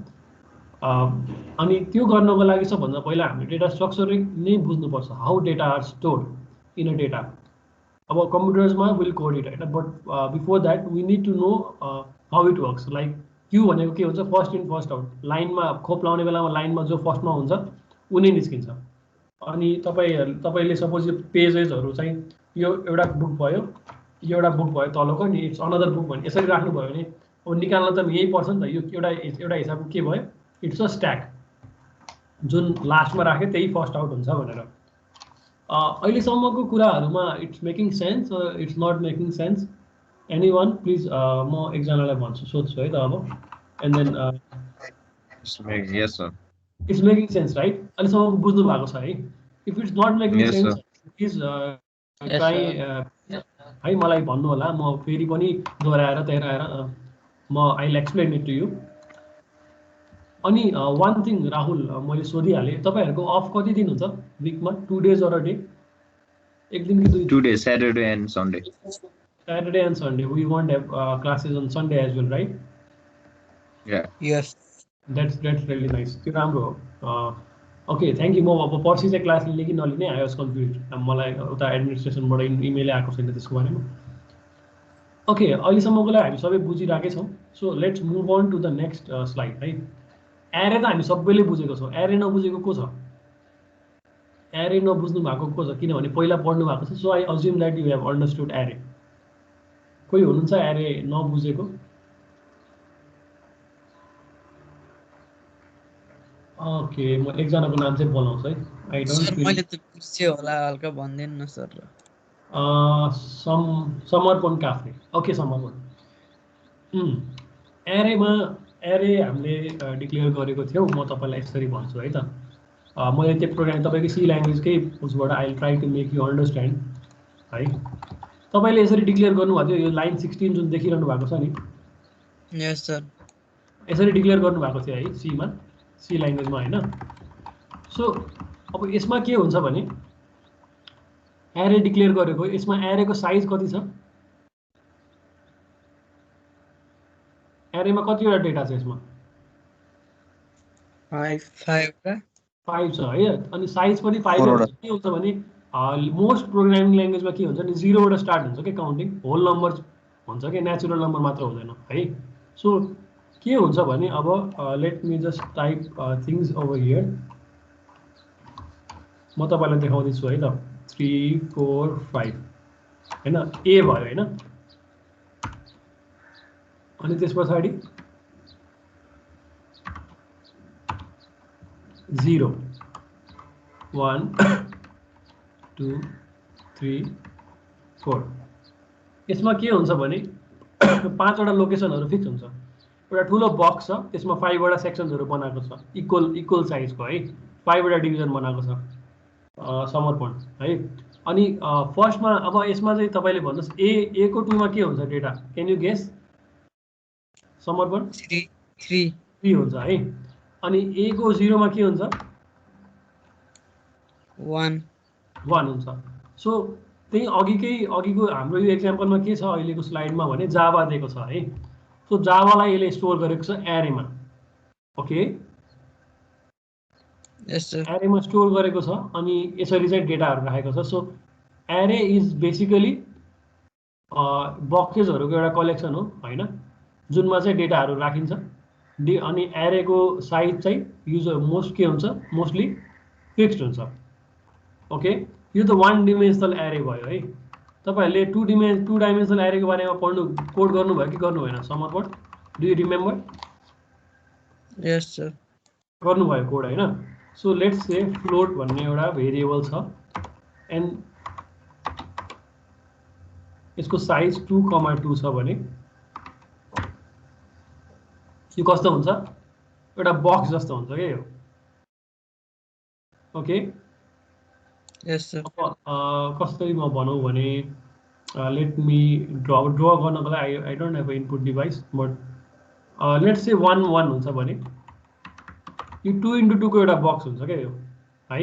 अनि त्यो गर्नको लागि सबभन्दा पहिला हामीले डेटा स्ट्रक्चर नै बुझ्नुपर्छ, how data are stored in a data. अब कम्प्युटर्समा विल कोड इट होइन, but before that we need to know how it works. Like queue भनेको के हुन्छ, फर्स्ट इन फर्स्ट आउट। लाइनमा खोप लाउने बेलामा लाइनमा जो फर्स्टमा हुन्छ उनी निस्किन्छ। अनि तपाईँले सपोज यो पेजेसहरू चाहिँ यो एउटा बुक भयो, यो एउटा बुक भयो तलको नि, इट्स अनदर बुक भने यसरी राख्नुभयो भने अब निकाल्न त यही पर्छ नि त। यो एउटा हिसाबको के भयो, इट्स अ स्ट्याक, जुन लास्टमा राख्यो त्यही फर्स्ट आउट हुन्छ भनेर। अहिलेसम्मको कुराहरूमा it's making sense, it's not making sense, any one please म एकजनालाई भन्छु, सोध्छु है त अब, and then it's making sense right? अहिलेसम्म बुझ्नु भएको छ है? If it's not making sense please try है मलाई भन्नु होला, म फेरि पनि दोहोऱ्याएर म I will explain it to you. अनि वान थिङ राहुल, मैले सोधिहालेँ, तपाईँहरूको अफ कति दिन हुन्छ विकमा? 2 days अर अ डे? एक दिन कि 2 days, Saturday and Sunday. Saturday and Sunday. We won't have classes on Sunday as well, right? Yeah. Yes. That's really nice. त्यो राम्रो हो। Okay, thank you. म अब पर्सि चाहिँ क्लास लिने कि नलिने, आई वाज कन्फ्युज। मलाई उता एडमिनिस्ट्रेसनबाट इमेलै आएको छैन त्यसको बारेमा। ओके, अहिलेसम्मको लागि हामी सबै बुझिरहेकै छौँ। So let's move on to the next slide है। एरे त हामी सबैले बुझेको छौँ, एरे नबुझेको को छ? एरे नबुझ्नु भएको को छ? किनभने पहिला पढ्नु भएको छ। So I assume that you have understood एरे। कोही हुनुहुन्छ एरे नबुझेको? ओके, म एकजनाको नाम चाहिँ बोलाउँछु है। आई डोन्ट सर मैले त बिर्सेँ होला, हल्का भनिदिनु न सर। समर्पण काफ्ले। ओके, समर्पण। एरे हामीले डिक्लेयर गरेको थियौँ। म तपाईँलाई यसरी भन्छु है त। मैले त्यो प्रोग्राम तपाईँको सी ल्याङ्ग्वेजकै उसबाट I will try to make you understand है। तपाईँले यसरी डिक्लेयर गर्नुभएको थियो, यो लाइन 16 जुन देखिरहनु भएको छ नि, यस सर, यसरी डिक्लेयर गर्नुभएको थियो है सीमा, सी ल्याङ्ग्वेजमा होइन। सो अब यसमा के हुन्छ भने एरे डिक्लेयर गरेको, यसमा एरेको साइज कति छ? एरेमा कतिवटा डेटा छ यसमा? 5 छ है। अनि साइज पनि 5 हुन्छ। के हुन्छ भने मोस्ट प्रोग्रामिङ ल्याङ्ग्वेजमा के हुन्छ नि, 0 बाट स्टार्ट हुन्छ कि काउन्टिङ, होल नम्बर हुन्छ कि नेचुरल नम्बर मात्र हुँदैन है। सो के हुन्छ भने अब late me just type things over here. म तपाईँलाई देखाउँदैछु है त। 3 4 5 होइन, ए भयो होइन। अनि त्यस पछाडि 0 1 2 3 4। यसमा के हुन्छ भने 5वटा लोकेसनहरू फिक्स हुन्छ। एउटा ठुलो बक्स छ, त्यसमा 5वटा सेक्सन्सहरू बनाएको छ, इक्वल साइजको है। 5वटा डिभिजन बनाएको छ समर्पण है। अनि फर्स्टमा अब यसमा चाहिँ तपाईँले भन्नुहोस् ए को 2मा के हुन्छ डेटा? क्यान यु गेस समर्पण? 3 हुन्छ है। अनि ए को 0मा के हुन्छ? 1 हुन्छ। सो त्यही अघिको हाम्रो यो एक्जाम्पलमा के छ अहिलेको स्लाइडमा भने जावा दिएको छ है। सो जावालाई यसले स्टोर गरेको छ एरेमा। ओके, एरेमा स्टोर गरेको छ अनि यसरी चाहिँ डेटाहरू राखेको छ। सो एरे इज बेसिकली बक्सेसहरूको एउटा कलेक्सन हो होइन, जुनमा चाहिँ डेटाहरू राखिन्छ। अनि एरेको साइज चाहिँ मोस्ट के हुन्छ, मोस्टली फिक्स्ड हुन्छ। ओके, यो त 1 डिमेन्सनल एरे भयो है। तपाईँहरूले 2 डाइमेन्सनल एरेको बारेमा कोड गर्नुभयो कि गर्नु भएन समर्पण? Do you remember? Yes sir, गर्नुभयो कोड होइन। सो लेट्स से फ्लोट भन्ने एउटा भेरिएबल छ, एन्ड यसको साइज 2,2 छ भने यो कस्तो हुन्छ एउटा बक्स जस्तो हुन्छ के यो ओके यस सर कसरी म भनौँ भने लेट मी ड्र गर्नको लागि I don't have a input device but let's say 1 1 हुन्छ भने यो 2x2 को एउटा बक्स हुन्छ क्या यो है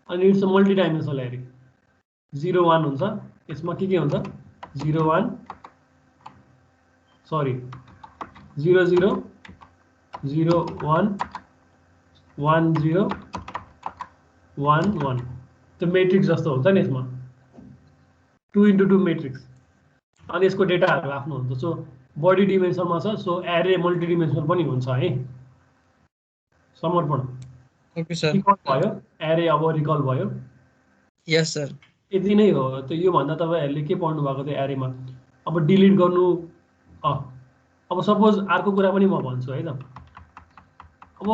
अनि इट्स अ मल्टी डाइमेन्सनल एरे 0 1 हुन्छ यसमा के हुन्छ 0 1 सरी 0 0 0 1 1 0 1 1 त्यो मेट्रिक्स जस्तो हुन्छ नि यसमा 2x2 मेट्रिक्स अनि यसको डेटाहरू आफ्नो हुन्छ सो बडी डिमेन्सनमा छ सो एरे मल्टी डिमेन्सनल पनि हुन्छ है समर्पण ओके सर भयो एरे अब रिकल भयो यस सर यति नै हो त्यो यो भन्दा तपाईहरुले के पढ्नु भएको थियो एरेमा अब डिलिट गर्नु अब सपोज अर्को कुरा पनि म भन्छु है त अब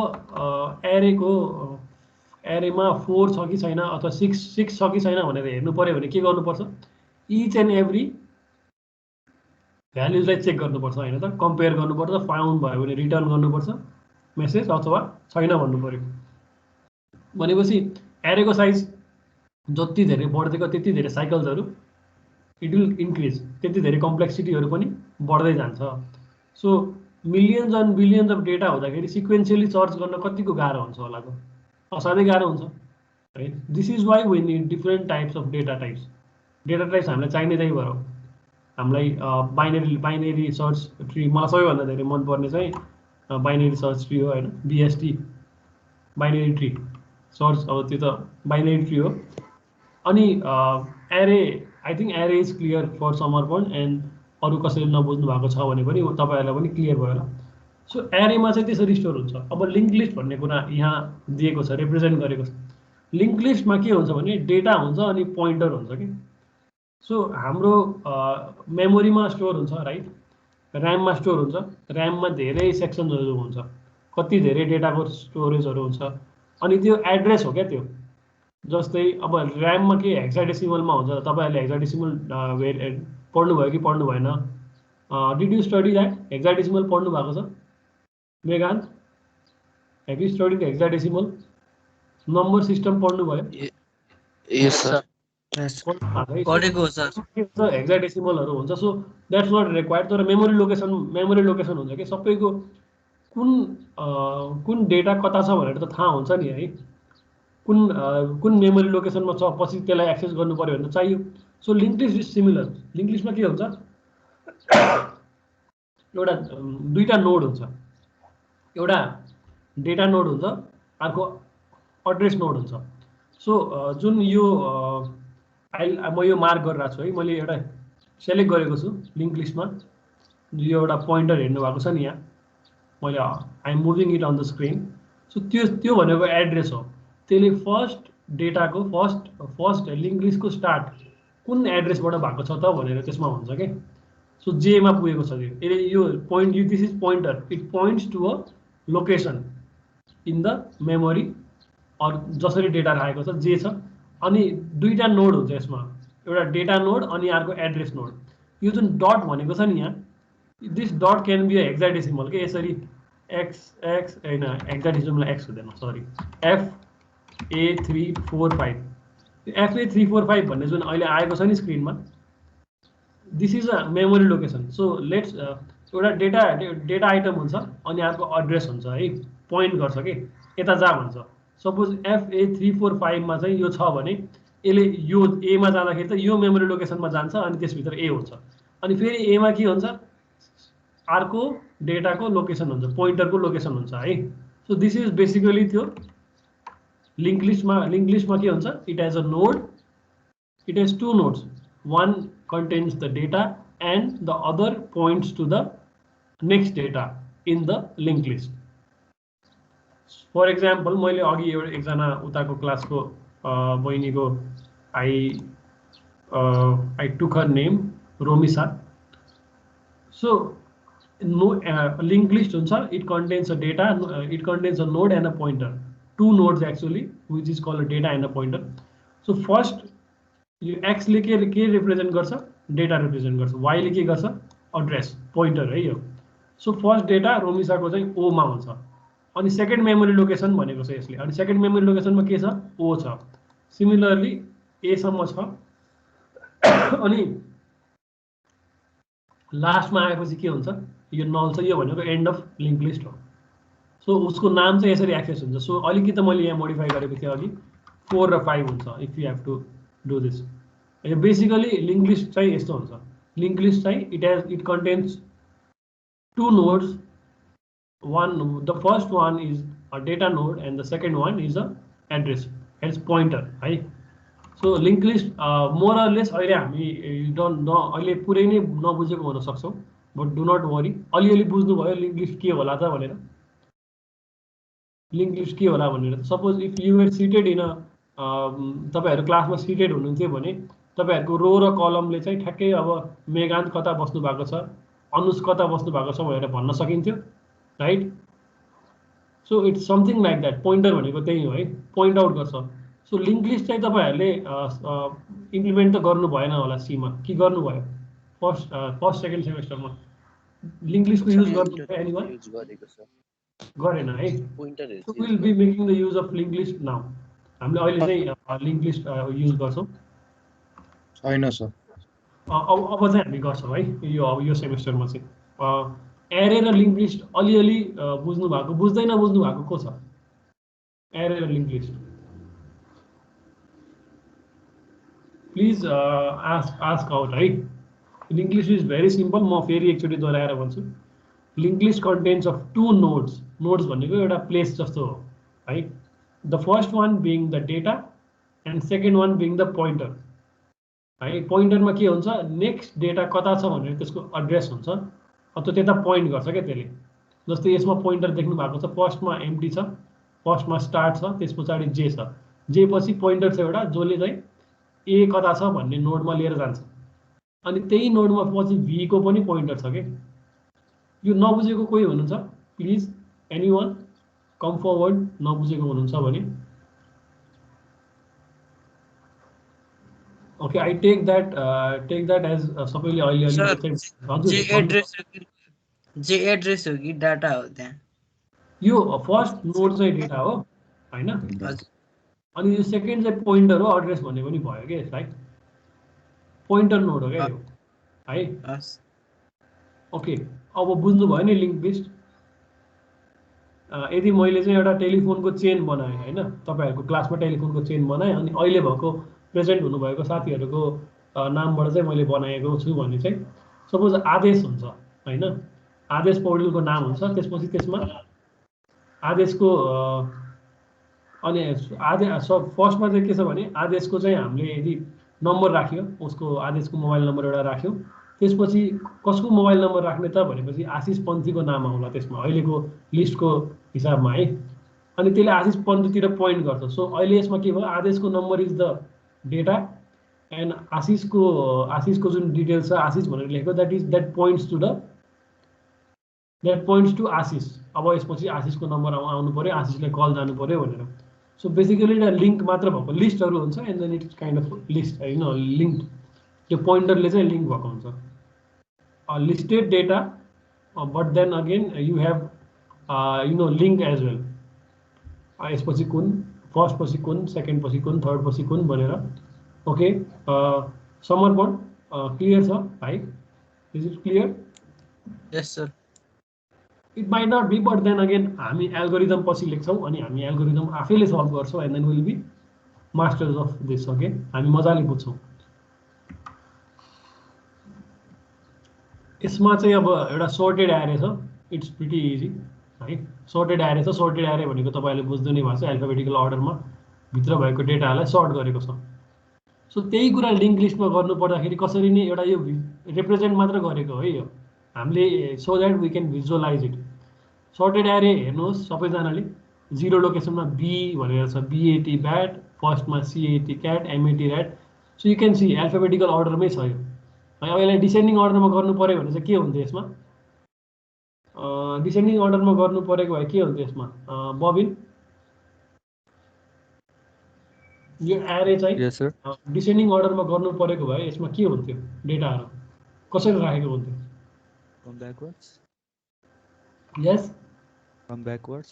एरेमा 4 छ कि छैन अथवा 6 छ कि छैन भनेर हेर्नु पर्यो भने के गर्नुपर्छ इच एन्ड एभ्री भ्यालुजलाई चेक गर्नुपर्छ हैन त कम्पेयर गर्नुपर्छ फाउन्ड भयो भने रिटर्न गर्नुपर्छ मेसेज अथवा छैन भन्नु पर्यो भनेपछि एरेको साइज जति धेरै बढ्दै गयो त्यति धेरै साइकल्सहरु इट विल इन्क्रिज त्यति धेरै कम्प्लेक्सिटीहरु पनि बढ्दै जान्छ so millions and billions of data हुँदाखेरि सिक्वेन्शियली सर्च गर्न कतिको गाह्रो हुन्छ होला त असाध्यै गाह्रो हुन्छ right this is why we need different types of data types हामीलाई चाहिने त्यही भएर हामीलाई बाइनरी सर्च ट्री मलाई सबैभन्दा धेरै मन पर्ने चाहिँ बाइनरी सर्च ट्री हो हैन बीएसटी बाइनरी ट्री सर्च अब त्यो त बाइनरी ट्री हो अनि एरे आई थिंक एरे इज क्लियर फर समर्पण एन्ड अरु कसैले नबुझ्नु भएको छ भने पनि तपाईहरुलाई पनि क्लियर भयो होला सो एरेमा चाहिँ त्यसरी स्टोर हुन्छ अब लिंक लिस्ट भन्ने कुरा यहाँ दिएको छ रिप्रेजेन्ट गरेको छ लिंक लिस्टमा के हुन्छ भने डेटा हुन्छ अनि पोइन्टर हुन्छ के सो हाम्रो मेमोरीमा स्टोर हुन्छ राइट र्याममा स्टोर हुन्छ र्याममा धेरै सेक्सनहरु हुन्छ कति धेरै डेटाको स्टोरेजहरु हुन्छ अनि त्यो एड्रेस हो क्या त्यो जस्तै अब र्याममा के हेक्साडेसिमलमा हुन्छ तपाईहरुले हेक्साडेसिमल पढ्नु भयो कि पढ्नु भएन did you study that hexadecimal पढ्नु भएको छ Meghant have you studied hexadecimal number system पढ्नु भयो यस सर पढेको सर हेक्साडेसिमलहरु हुन्छ सो दैट्स नट रिक्वायर्ड तर मेमोरी लोकेसन हुन्छ के सबैको कुन डेटा कता छ भनेर त थाहा हुन्छ नि है कुन मेमोरी लोकेसनमा छ पछि त्यसलाई एक्सेस गर्नु पर्यो भने चाहियो so link list is similar link लिस्टमा के हुन्छ एउटा दुईटा नोड हुन्छ एउटा डेटा नोड हुन्छ अर्को एड्रेस नोड हुन्छ सो जुन यो म यो मार्क गरिरहेको छु है मैले एउटा सेलेक्ट गरेको छु लिंक लिस्टमा यो एउटा पोइन्टर हेर्नु भएको छ नि यहाँ मैले I am moving it on the screen so त्यो भनेको एड्रेस हो त्यसले फर्स्ट डेटाको फर्स्ट लिंक लिस्टको स्टार्ट कुन एड्रेसबाट भएको छ त भनेर त्यसमा हुन्छ के सो जेमा पुगेको छ त्यो यो point this is pointer it points to a location in the memory और जसरी डेटा राखेको छ जे छ अनि दुईटा नोड हुन्छ यसमा एउटा डेटा नोड अनि अर्को एड्रेस नोड यो जुन डट भनेको छ नि यहाँ this dot can be a hexadecimal के यसरी एक्स हैन हेक्साडेसिमल एक्स हुँदैन सरी FA345 FA345 भन्ने जुन अहिले आएको छ नि स्क्रिनमा this is a memory location so let's एउटा डेटा आइटम हुन्छ अनि अर्को एड्रेस हुन्छ है पोइन्ट गर्छ के यता जा भन्छ सपोज FA345 मा चाहिँ यो छ भने यसले यो ए मा जाँदाखेरि त यो मेमोरी लोकेसनमा जान्छ अनि त्यसभित्र ए हुन्छ अनि फेरि ए मा के हुन्छ अर्को डेटाको लोकेसन हुन्छ पोइन्टरको लोकेसन हुन्छ है सो दिस इज बेसिकली त्यो लिंक लिस्टमा के हुन्छ it has a node it has two nodes one contains the data and the other points to the next data in the linked list. For example, मैले अघि एकजना उताको क्लासको बहिनीको I took her name Romisa. So linked list हुन्छ it contains a data it contains a node and a pointer two nodes actually which is called a data and a pointer. So first यो x ले के represent गर्छ data represent गर्छ, वाईले के गर्छ address pointer है यो। सो फर्स्ट डेटा रोमिसाको चाहिँ ओमा हुन्छ, अनि सेकेन्ड मेमोरी लोकेसन भनेको छ यसले, अनि सेकेन्ड मेमोरी लोकेसनमा के छ ओ छ, सिमिलरली एसम्म छ, अनि लास्टमा आएपछि के हुन्छ यो नल छ, यो भनेको एन्ड अफ लिङ्क लिस्ट हो। सो उसको नाम चाहिँ यसरी एक्सेस हुन्छ। सो अलिकति मैले यहाँ मोडिफाई गरेको थिएँ अघि 4 र 5 हुन्छ if you have to do this. यो बेसिकली लिङ्क लिस्ट चाहिँ यस्तो हुन्छ, लिङ्क लिस्ट चाहिँ it contains 2 nodes, the first one is a data node and the second one is a address, hence pointer है। So link list more or less अहिले हामी अहिले पुरै नै नबुझेको हुन सक्छौँ, बट डु नट वरी, अलिअलि बुझ्नुभयो लिङ्क लिस्ट के होला त भनेर, लिङ्क लिस्ट के होला भनेर। Suppose if you are seated in तपाईँहरू क्लासमा सिटेड हुनुहुन्थ्यो भने तपाईँहरूको रो र कलमले चाहिँ ठ्याक्कै अब मेघान्त कता बस्नु भएको छ, अनुज कता बस्नु भएको छ भनेर भन्न सकिन्थ्यो right. So it's something like that, pointer भनेको त्यही हो है, पोइन्ट आउट गर्छ। सो लिङ्क लिस्ट चाहिँ तपाईँहरूले इम्प्लिमेन्ट त गर्नु भएन होला सीमा, कि गर्नुभयो फर्स्ट सेकेन्ड सेमेस्टरमा लिङ्क लिस्टको युज गर्नु एनीवन गरेन है। So will be making the use of link list now, हामीले अहिले चाहिँ लिङ्क लिस्ट युज गर्छौँ छैन सर। अब चाहिँ हामी गर्छौँ है यो सेमेस्टरमा चाहिँ। एरे र लिङ्क लिस्ट अलिअलि बुझ्नु भएको, बुझ्दै नबुझ्नु भएको को छ एरे र link list? Please ask out है। Link list is very simple, म फेरि एकचोटि दोहोऱ्याएर भन्छु। Link list contents of 2 nodes, nodes भनेको एउटा प्लेस जस्तो हो है। The first one being the data and second one being the pointer है। पोइन्टरमा के हुन्छ, नेक्स्ट डेटा कता छ भनेर त्यसको एड्रेस हुन्छ, अथवा त्यता पोइन्ट गर्छ क्या त्यसले। जस्तै यसमा पोइन्टर देख्नु भएको छ, फर्स्टमा एम्प्टी छ, फर्स्टमा स्टार्ट छ, त्यस पछाडि जे छ, जे पछि पोइन्टर छ एउटा जसले चाहिँ ए कता छ भन्ने नोडमा लिएर जान्छ, अनि त्यही नोडमा पछि भी को पनि पोइन्टर छ कि। यो नबुझेको कोही हुनुहुन्छ प्लिज एनीवन कम फरवर्ड, नबुझेको हुनुहुन्छ भने। Okay I take that as सबैले अहिले जे एड्रेस हो कि डाटा हो त्यहाँ? यो फर्स्ट नोड चाहिँ डेटा हो हैन, अनि यो सेकेन्ड चाहिँ पोइन्टर हो, एड्रेस भन्ने पनि भयो कि यसलाई, पोइन्टर नोड हो क्या यो है। ओके अब बुझ्नुभयो नि लिङ्क लिस्ट। यदि मैले चाहिँ एउटा टेलिफोनको चेन बनाएँ होइन, तपाईँहरूको क्लासमा टेलिफोनको चेन बनाएँ, अनि अहिले भएको प्रेजेन्ट हुनुभएको साथीहरूको नामबाट चाहिँ मैले बनाएको छु भने चाहिँ सपोज आदेश हुन्छ होइन, आदेश पौडेलको नाम हुन्छ, त्यसपछि त्यसमा आदेशको अनि फर्स्टमा चाहिँ के छ भने आदेशको चाहिँ हामीले यदि नम्बर राख्यो, उसको आदेशको मोबाइल नम्बर एउटा राख्यो, त्यसपछि कसको मोबाइल नम्बर राख्ने त भनेपछि आशिष पन्थीको नाम आउला त्यसमा अहिलेको लिस्टको हिसाबमा है, अनि त्यसले आशिष पन्थीतिर पोइन्ट गर्छ। सो अहिले यसमा के भयो, आदेशको number is the data and आशिषको जुन डिटेल्स छ आशिष भनेर लेखेको द्याट पोइन्ट्स टु आशिष। अब यसपछि आशिषको नम्बर आउनु पर्यो, आशिषलाई कल जानु पर्यो भनेर। सो बेसिकली एउटा लिङ्क मात्र भएको लिस्टहरू हुन्छ, and then it's kind of list होइन, लिङ्क त्यो पोइन्टरले चाहिँ लिङ्क भएको हुन्छ। Listed data but then again you have link as well. यसपछि कुन, फर्स्ट पछि कुन, सेकेन्ड पछि कुन, थर्ड पछि कुन भनेर। ओके समर्पण क्लियर छ भाइ? Is it clear? Yes sir. It might not be, but then again हामी एल्गोरिदम पछि लेख्छौँ अनि हामी एल्गोरिदम आफैले सल्भ गर्छौँ, and then will be masters of this. Okay हामी मजाले बुझ्छौँ। यसमा चाहिँ अब एउटा सर्टेड एरे छ, इट्स प्रिटी इजी है। सर्टेड एरे छ, सर्टेड एरे भनेको तपाईँहरूले बुझ्दै नै भएको छ, एल्फाबेटिकल अर्डरमा भित्र भएको डेटालाई सर्ट गरेको छ। सो त्यही कुरा लिङ्क लिस्टमा गर्नु पर्दाखेरि कसरी नै एउटा यो रिप्रेजेन्ट मात्र गरेको है यो हामीले, so that we can visualize it. Sorted array हेर्नुहोस् सबैजनाले, 0 लोकेसनमा बी भनेर छ, बीएटी ब्याट, फर्स्टमा CAT cat, MAT rat. So you can see alphabetical अर्डरमै छ यो। अब यसलाई डिसेन्डिङ अर्डरमा गर्नु पऱ्यो भने चाहिँ के हुन्थ्यो यसमा, डिसेन्डिङ अर्डरमा गर्नु परेको भए के हुन्थ्यो यसमा बबिन? यो एरे चाहिँ Yes, sir. डिसेन्डिङ अर्डरमा गर्नु परेको भए यसमा के हुन्थ्यो डेटाहरू कसरी राखेको हुन्थ्यो From backwards. Yes From backwards.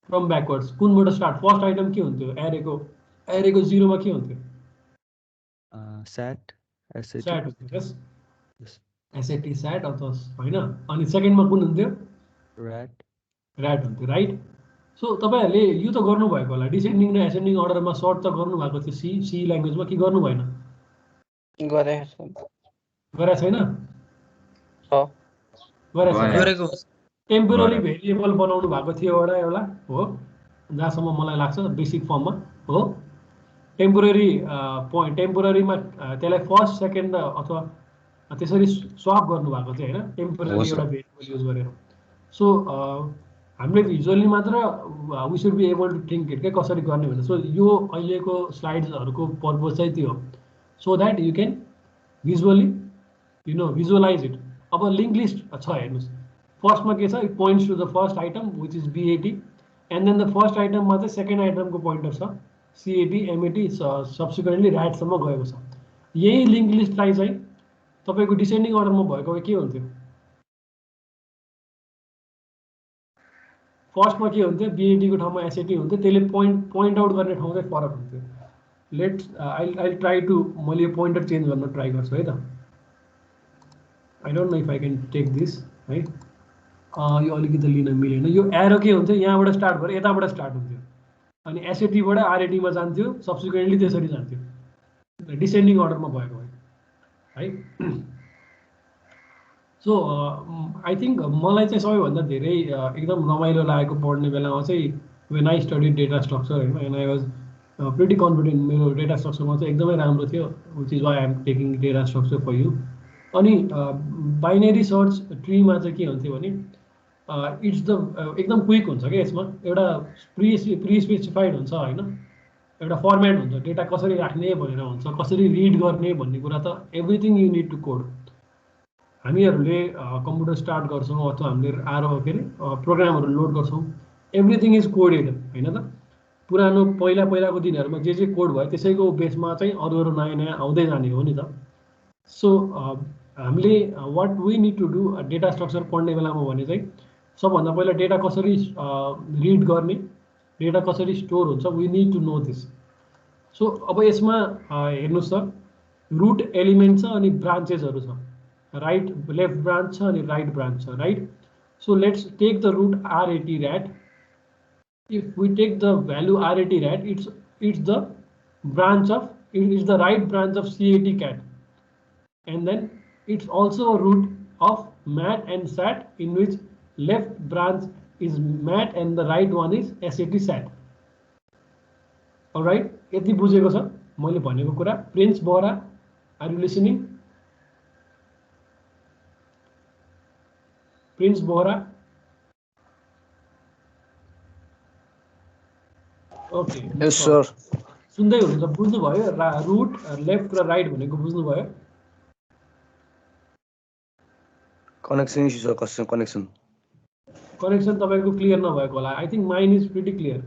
From backwards कुनबाट स्टार्ट फर्स्ट आइटम के हुन्थ्यो एरेको 0 मा के हुन्थ्यो SAT. SAT. स्याट हुन्थ्यो यस Yes. एसएटी स्याट अथवा होइन अनि सेकेन्डमा कुन हुन्थ्यो RAT. ऱ्याट हुन्थ्यो राइट सो तपाईँहरूले यो त गर्नुभएको होला डिसेन्डिङ र एसेन्डिङ अर्डरमा सर्ट त गर्नुभएको थियो सी ल्याङ्ग्वेजमा कि गर्नु भएन गरेको गरेको छैन गरेको छैन गरेको टेम्पोररी भेरिएबल बनाउनु भएको थियो एउटा हो जहाँसम्म मलाई लाग्छ बेसिक फर्ममा हो टेम्पोररीमा त्यसलाई फर्स्ट सेकेन्ड अथवा त्यसरी स्वाप गर्नुभएको थियो होइन टेम्पोररी एउटा भेरिएबल युज गरेर सो हामीले भिजुअली मात्र we should be able to think it के कसरी गर्ने भनेर सो यो अहिलेको स्लाइड्सहरूको पर्पज चाहिँ त्यो हो so that you can visually visualize it अब लिङ्क लिस्ट छ हेर्नुहोस् फर्स्टमा के छ it points to the first item which is BAT and then the first आइटममा चाहिँ सेकेन्ड आइटमको पोइन्टर छ सिएटी एमएटी सब्सिक्वेन्टली ऱ्याटसम्म गएको छ यही लिङ्क लिस्टलाई चाहिँ तपाईँको डिसेन्डिङ अर्डरमा भएको के हुन्थ्यो फर्स्टमा के हुन्थ्यो बिएटीको ठाउँमा एसएटी हुन्थ्यो त्यसले पोइन्ट आउट गर्ने ठाउँ चाहिँ फरक हुन्थ्यो लेट्स आई ट्राई टु मैले यो पोइन्टर चेन्ज गर्न ट्राई गर्छु है त I don't know if I can take this है यो अलिकति लिन मिलेन यो एरो के हुन्थ्यो यहाँबाट स्टार्ट गरेर यताबाट स्टार्ट हुन्थ्यो अनि एसएटीबाट आरएटीमा जान्थ्यो सब्सिक्वेन्टली त्यसरी जान्थ्यो डिसेन्डिङ अर्डरमा भएको भए है सो आई थिङ्क मलाई चाहिँ सबैभन्दा धेरै एकदम रमाइलो लागेको पढ्ने बेलामा चाहिँ when I study data structure होइन and I was pretty confident मेरो डेटा स्ट्रक्चरमा चाहिँ एकदमै राम्रो थियो which is why I am taking data structure for you अनि बाइनेरी सर्च ट्रीमा चाहिँ के हुन्थ्यो भने इट्स द एकदम क्विक हुन्छ क्या यसमा एउटा प्रि स्पेसिफाइड हुन्छ होइन एउटा फर्मेट हुन्छ डेटा कसरी राख्ने भनेर हुन्छ कसरी रिड गर्ने भन्ने कुरा त everything you need to code हामीहरूले कम्प्युटर स्टार्ट गर्छौँ अथवा हामीले के अरे प्रोग्रामहरू लोड गर्छौँ एभ्रिथिङ इज कोडेड होइन त पुरानो पहिलाको दिनहरूमा जे कोड भयो त्यसैको बेसमा चाहिँ अरू नयाँ नयाँ आउँदै जाने हो नि त सो हामीले what we need to do data structure पढ्ने बेलामा भने चाहिँ सबभन्दा पहिला डेटा कसरी रिड गर्ने डेटा कसरी स्टोर हुन्छ we need to know this so अब यसमा हेर्नुहोस् त रुट एलिमेन्ट छ अनि ब्रान्चेसहरू छ राइट लेफ्ट ब्रान्च छ अनि राइट ब्रान्च छ right so let's take the root RAT rat if we take the value RAT rat it's the branch of it's the right branch of CAT cat and then it's also a root of mat and sat in which left branch is mat and the right one is SAT sat. Alright, यति बुझेको छ मैले भनेको कुरा Prince Bora are you listening Prince Bora okay yes sir सुन्दै हुनुहुन्छ बुझ्नुभयो root left र राइट भनेको बुझ्नुभयो कनेक्सन इस्यु छ कनेक्सन तपाईँको क्लियर नभएको होला I think mine is pretty clear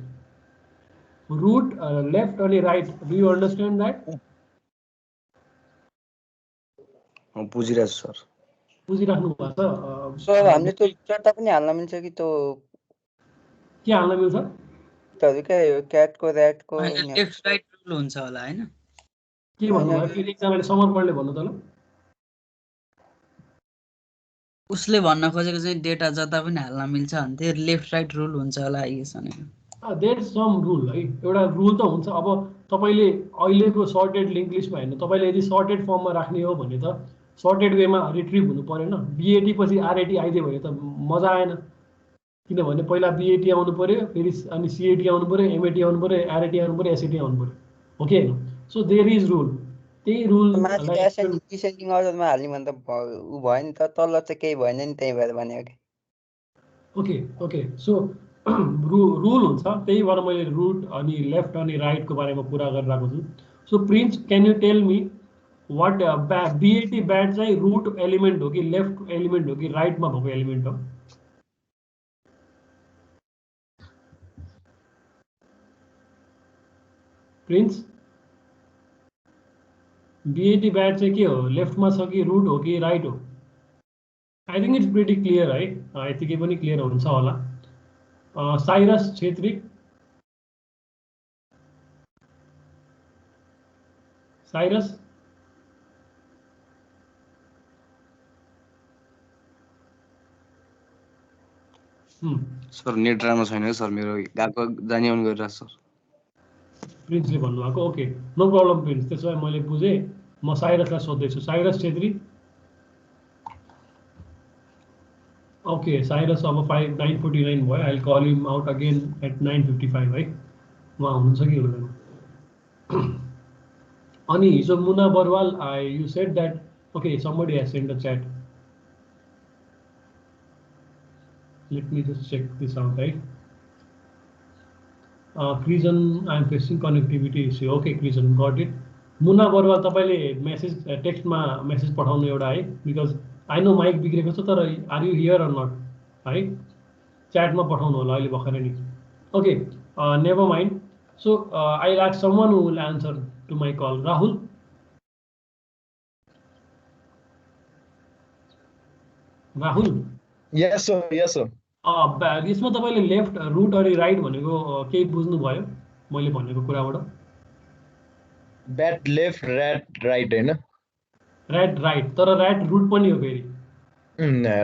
root left अनि right do you understand that बुझिरहेको छु सर बुझिराख्नु भएको छ सर हामीले त्यो चारटा पनि हाल्न मिल्छ कि त्यो के हाल्न मिल्छ क्याटको ऱ्याटको लेफ्ट राइट रुल हुन्छ होला हैन के भन्नुभयो फेरि एकजनाले समर्पणले भन्नु त ल उसले भन्न खोजेको चाहिँ डेटा जता पनि हाल्न मिल्छ भन्थे लेफ्ट राइट रुल हुन्छ होला यसमा देयर इज सम रुल है एउटा रुल त हुन्छ अब तपाईले अहिलेको सर्टेड लिङ्क लिस्टमा हेर्नु तपाईले यदि सर्टेड फर्ममा राख्ने हो भने त सर्टेड वेमा रिट्रिभ हुनु परेन बिएटी पछि आरएटी आइदियो भने त मजा आएन किनभने पहिला बिएटी आउनु पर्यो फेरि अनि सिएटी आउनु पर्यो एमएटी आउनु पर्यो आरएटी आउनु पर्यो एसएटी आउनु पर्यो हो कि हैन सो देयर इज रुल त्यही रुल डिसेन्डिङ अर्डरमा हाल्ने भने त उ भयो नि त तल चाहिँ केही भएन नि त्यही भएर भनेको कि ओके सो रुल हुन्छ त्यही भएर मैले रुट अनि लेफ्ट अनि राइटको बारेमा कुरा गरिरहेको छु so Prince can you tell me what BAT bat चाहिँ रुट एलिमेन्ट हो कि लेफ्ट एलिमेन्ट हो कि राइटमा भएको एलिमेन्ट हो प्रिन्स BAT ब्याट चाहिँ के हो, लेफ्टमा छ कि रुट हो कि राइट हो? I think it's pretty clear है, यतिकै पनि क्लियर हुन्छ होला। Cyrus Chhetri, Cyrus sir net राम्रो छैन सर, मेरो गएको जाने आउनु गरिरहेको सर। प्रिन्सले भन्नुभएको, ओके नो प्रब्लम प्रिन्स, त्यसो भए मैले बुझेँ। म साइरसलाई सोध्दैछु। साइरस छेत्री, ओके साइरस अब 9:49 भयो। I call him out again at 9:55 है, उहाँ हुनुहुन्छ कि हुँदैन। अनि हिजो Muna Barwal, you said that, okay somebody has send a chat, let me just check this out है। Krijan I am facing connectivity issue, okay Krijan got it. Muna Barwal तपाईँले मेसेज टेक्स्टमा मेसेज पठाउनु एउटा है, बिकज आई नो माइक बिग्रेको छ, तर are you hear or not है, च्याटमा पठाउनु होला अहिले भर्खरै नि। Okay never mind. So I like someone who will answer to my call. Rahul, Rahul yes sir, yes sir. यसमा तपाईँले लेफ्ट रुट अनि राइट भनेको केही बुझ्नुभयो मैले भनेको कुराबाट? ब्याट लेफ्ट, ऱ्याट राइट होइन? ऱ्याट राइट, तर ऱ्याट रुट पनि हो फेरि।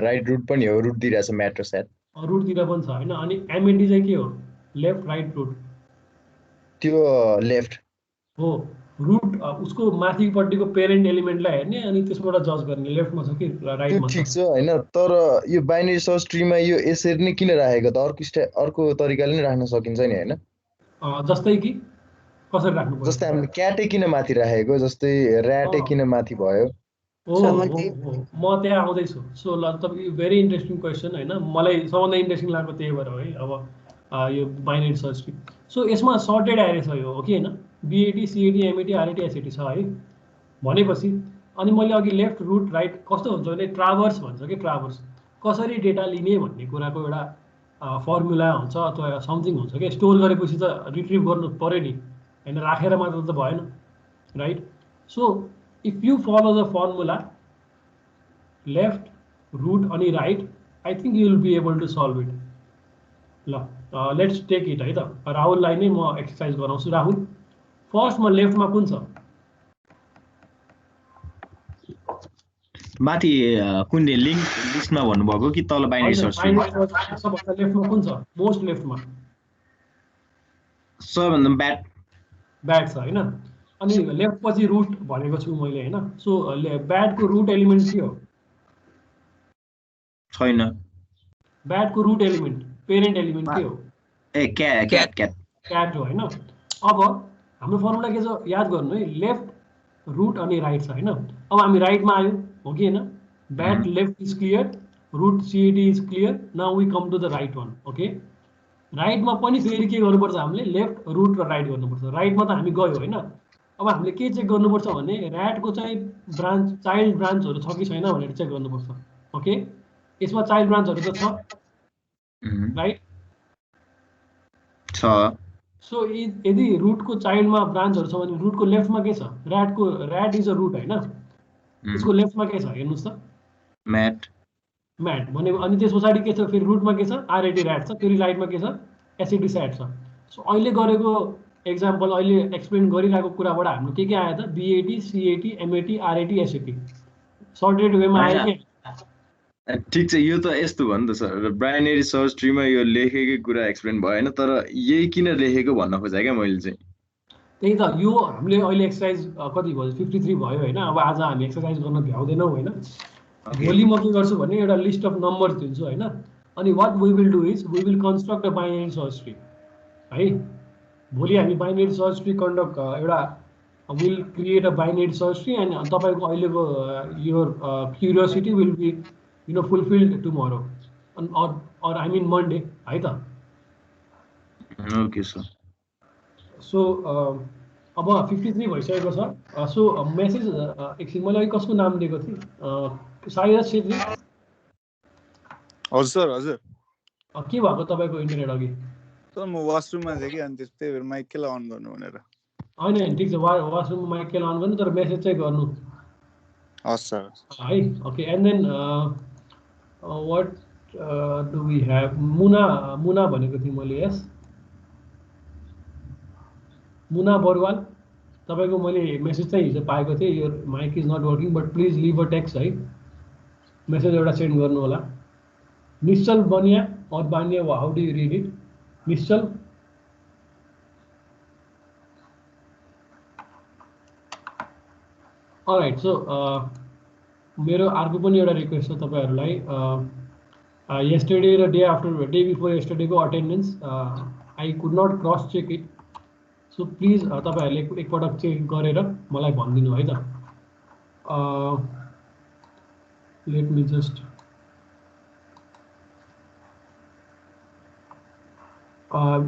राइट रुट पनि हो, रुट दिइरहेछ म्याट र स्याट। रुटतिर पनि छ होइन। अनि एमएनडी चाहिँ के हो? Left right root? त्यो लेफ्ट हो। रुट उसको माथिपट्टिको पेरेन्ट एलिमेन्टलाई हेर्ने अनि त्यसबाट जज गर्ने, लेफ्टमा छ कि राइटमा छ। ठिक छ होइन, तर यो बाइनरी सर्च ट्रीमा यो यसरी नै किन राखेको त? अर्को तरिकाले नै राख्न सकिन्छ नि होइन? जस्तै कि कसरी राख्नु पर्छ? जस्तै हामीले क्याटै किन माथि राखेको, जस्तै ऱ्याटै किन माथि भयो? म त्यहाँ आउँदैछु। सो ल, तपाईँ भेरी इन्ट्रेस्टिङ क्वेसन होइन, मलाई सबभन्दा इन्ट्रेस्टिङ लाग्यो त्यही भएर है। अब यो बाइनरी सर्च ट्री, सो यसमा सर्टेड एरे छ यो, हो कि होइन? BAT CAT MAT RAT SAT छ है भनेपछि, अनि मैले अघि लेफ्ट रुट राइट कस्तो हुन्छ भने ट्राभर्स भन्छ कि, ट्राभर्स कसरी डेटा लिने भन्ने कुराको एउटा फर्मुला हुन्छ अथवा समथिङ हुन्छ कि। स्टोर गरेपछि त रिट्रिभ गर्नु पऱ्यो नि होइन, राखेर मात्र त भएन, right? So if you follow the formula left root अनि right, I think you will be able to solve it. ल लेट्स टेक इट है त। राहुललाई नै म एक्सर्साइज गराउँछु। राहुल, फर्स्टमा लेफ्टमा कुन छ? माथि कुन लिङ्क लिस्टमा भन्नुभएको कि तल बाइनरी सर्च ट्रीमा? लेफ्टमा कुन छ? मोस्ट लेफ्टमा सबभन्दा ब्याट ब्याट छ होइन। अनि लेफ्ट पछि रुट भनेको छु मैले होइन। सो ब्याटको रुट एलिमेन्ट के हो? छैन। ब्याटको रुट एलिमेन्ट पेरेन्ट एलिमेन्ट के हो? क्याट हो होइन। अब हाम्रो फर्मुला के छ याद गर्नु है, लेफ्ट रुट अनि राइट छ होइन। अब हामी राइटमा आयौँ, हो कि होइन? Bat left is clear, root CAT is clear, now we come to the right one. Okay, राइटमा पनि फेरि के गर्नुपर्छ हामीले? लेफ्ट रुट र राइट गर्नुपर्छ। राइटमा त हामी गयो होइन। अब हामीले के चेक गर्नुपर्छ भने ऱ्याटको चाहिँ ब्रान्च चाइल्ड ब्रान्चहरू छ कि छैन भनेर चेक गर्नुपर्छ। ओके, यसमा चाइल्ड ब्रान्चहरू त छ, राइट? छ। सो यदि रुटको चाइल्डमा ब्रान्चहरू छ भने रुटको लेफ्टमा के छ? ऱ्याट इज अ रुट होइन, त्यसको लेफ्टमा के छ हेर्नुहोस् त? म्याट। म्याट भने अनि त्यस पछाडि के छ फेरि? रुटमा के छ? RAT ऱ्याट छ, फेरि राइटमा के छ? SAT स्याट छ। सो अहिले गरेको एक्जाम्पल, अहिले एक्सप्लेन गरिरहेको कुराबाट हाम्रो के आयो त? BAT CAT MAT RAT SAT sorted वेमा आयो कि? ठिक छ, यो त यस्तो भयो नि त सर, बाइनरी सर्च ट्रीमा यो लेखेकै कुरा एक्सप्लेन भएन, तर यही किन लेखेको भन्न खोजेँ क्या मैले चाहिँ। त्यही त, यो हामीले अहिले एक्सर्साइज कति भयो? 53 भयो होइन। अब आज हामी एक्सर्साइज गर्न भ्याउँदैनौँ होइन। भोलि म के गर्छु भने एउटा लिस्ट अफ नम्बर्स दिन्छु होइन। अनि what we will do is we will construct a binary search tree है। भोलि हामी बाइनरी सर्च ट्री एउटा will create a binary search tree, and तपाईँको अहिलेको your curiosity will be fulfilled tomorrow or I mean Monday है त। Okay sir. So अब 53 भइसकेको छ। सो मेसेज एकछिन, मैले अघि कसको नाम दिएको थिएँ? साइरस छेत्री। हजुर सर, हजुर। के भएको तपाईँको इन्टरनेट अघि? सर म वासरुममा थिएँ कि, अनि त्यही भएर माइक केलाई अन गर्नु भनेर। होइन ठिक छ वासरुम माइकल अन गर्नु तर मेसेज चाहिँ गर्नु हस् सर है okay and then what do we have मुना भनेको थिएँ मैले यस मुना बरुवाल तपाईँको मैले मेसेज चाहिँ हिजो पाएको थिएँ यो mic is not working but please leave a text है मेसेज एउटा सेन्ड गर्नु होला निश्चल बनिया और Baniya how do you read it Nishchal alright so मेरो अर्को पनि एउटा रिक्वेस्ट छ तपाईँहरूलाई yesterday र day after day before yesterday को attendance I could not cross check it so please तपाईँहरूले एकपटक चेक गरेर मलाई भनिदिनु है त लेट मी जस्ट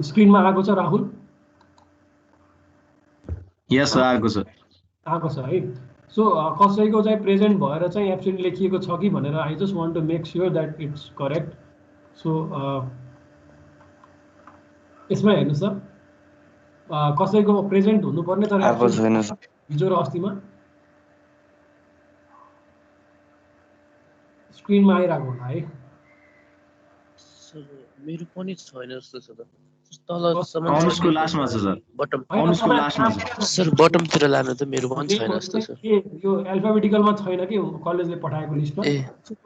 स्क्रिनमा आएको छ राहुल यस आएको छ है सो कसैको चाहिँ प्रेजेन्ट भएर चाहिँ एब्सेन्ट लेखिएको छ कि भनेर I just want to make sure that it's correct so यसमा हेर्नुहोस् त कसैको प्रेजेन्ट हुनुपर्ने तर हिजो र अस्तिमा स्क्रिनमा आइरहेको होला है मेरो पनि छैन जस्तो छ त अनुजको लास्टमा छ सर अनुजको लास्टमा छ सर बटमतिर लानु त मेरो पनि छैन जस्तो छ यो अल्फाबेटिकलमा छैन कि कलेजले पठाएको लिस्टमा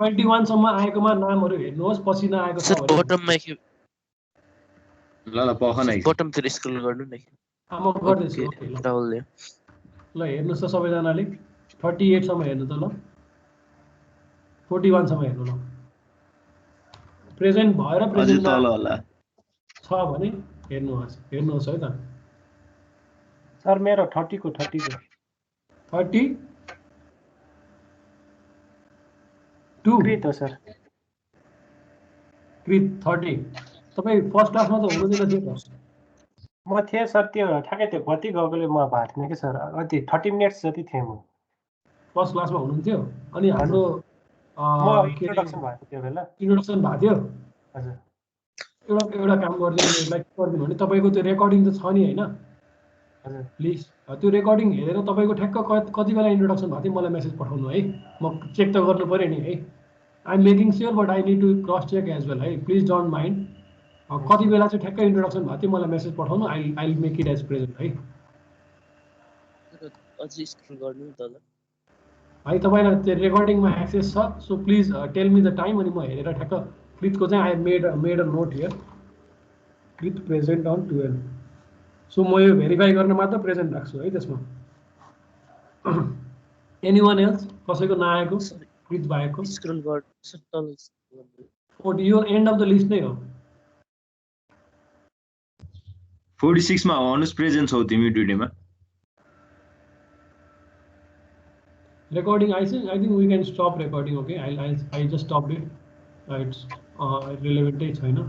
21 सम्म आएकोमा नामहरु हेर्नुहोस् पछि नआएको छ भने बटममा के ल पख नै बटमतिर स्क्रल गर्नु न म गर्दैछु राहुलले ल हेर्नुस् त सबैजनाले 38 सम्म हेर्नु त ल 41 सम्म हेर्नु ल प्रेजेन्ट भएर प्रेजेन्ट तल होला छ भने हेर्नुहोस् है त सर मेरो 30 को 30 2 कृत हो सर कृत 30 तपाई फर्स्ट क्लासमा त हुनुहुँदैन थियो त म थिएँ सर त्यो ठ्याक्कै त्यो गति गएकोले म भएको थिएन कि सर कति 30 मिनेट्स जति थिएँ म फर्स्ट क्लासमा हुनुहुन्थ्यो अनि हाम्रो इन्ट्रोडक्सन भएको त्यो बेला इन्ट्रोडक्सन भएको थियो हजुर एउटा काम गरिदिनु लाइक गरिदिनु भने तपाईँको त्यो रेकर्डिङ त छ नि होइन हजुर प्लिज त्यो रेकर्डिङ हेरेर तपाईँको ठ्याक्क कति बेला इन्ट्रोडक्सन भएको थियो मलाई मेसेज पठाउनु है म चेक त गर्नु पऱ्यो नि है I am making sure but I need to cross check as well है प्लिज डोन्ट माइन्ड कति बेला चाहिँ ठ्याक्कै इन्ट्रोडक्सन भएको थियो मलाई मेसेज पठाउनु I make it as present है अझै स्क्रोल गर्नु त ल है तपाईँलाई त्यो रेकर्डिङमा एक्सेस छ so please tell me the time अनि म हेरेर ठ्याक्क कृतको चाहिँ I made a note here Krit present on 12 so म यो भेरिफाई गर्न मात्र प्रेजेन्ट राख्छु है त्यसमा एनीवन एल्स कसैको नआएको कृत बाहेकको स्क्रोल गर्नु सर तल यो एन्ड अफ द लिस्ट नै हो 46 मा अनुज प्रेजेन्ट छौ तिमी ड्युटीमा recording I think we can stop recording okay I just stopped it it's relevant छैन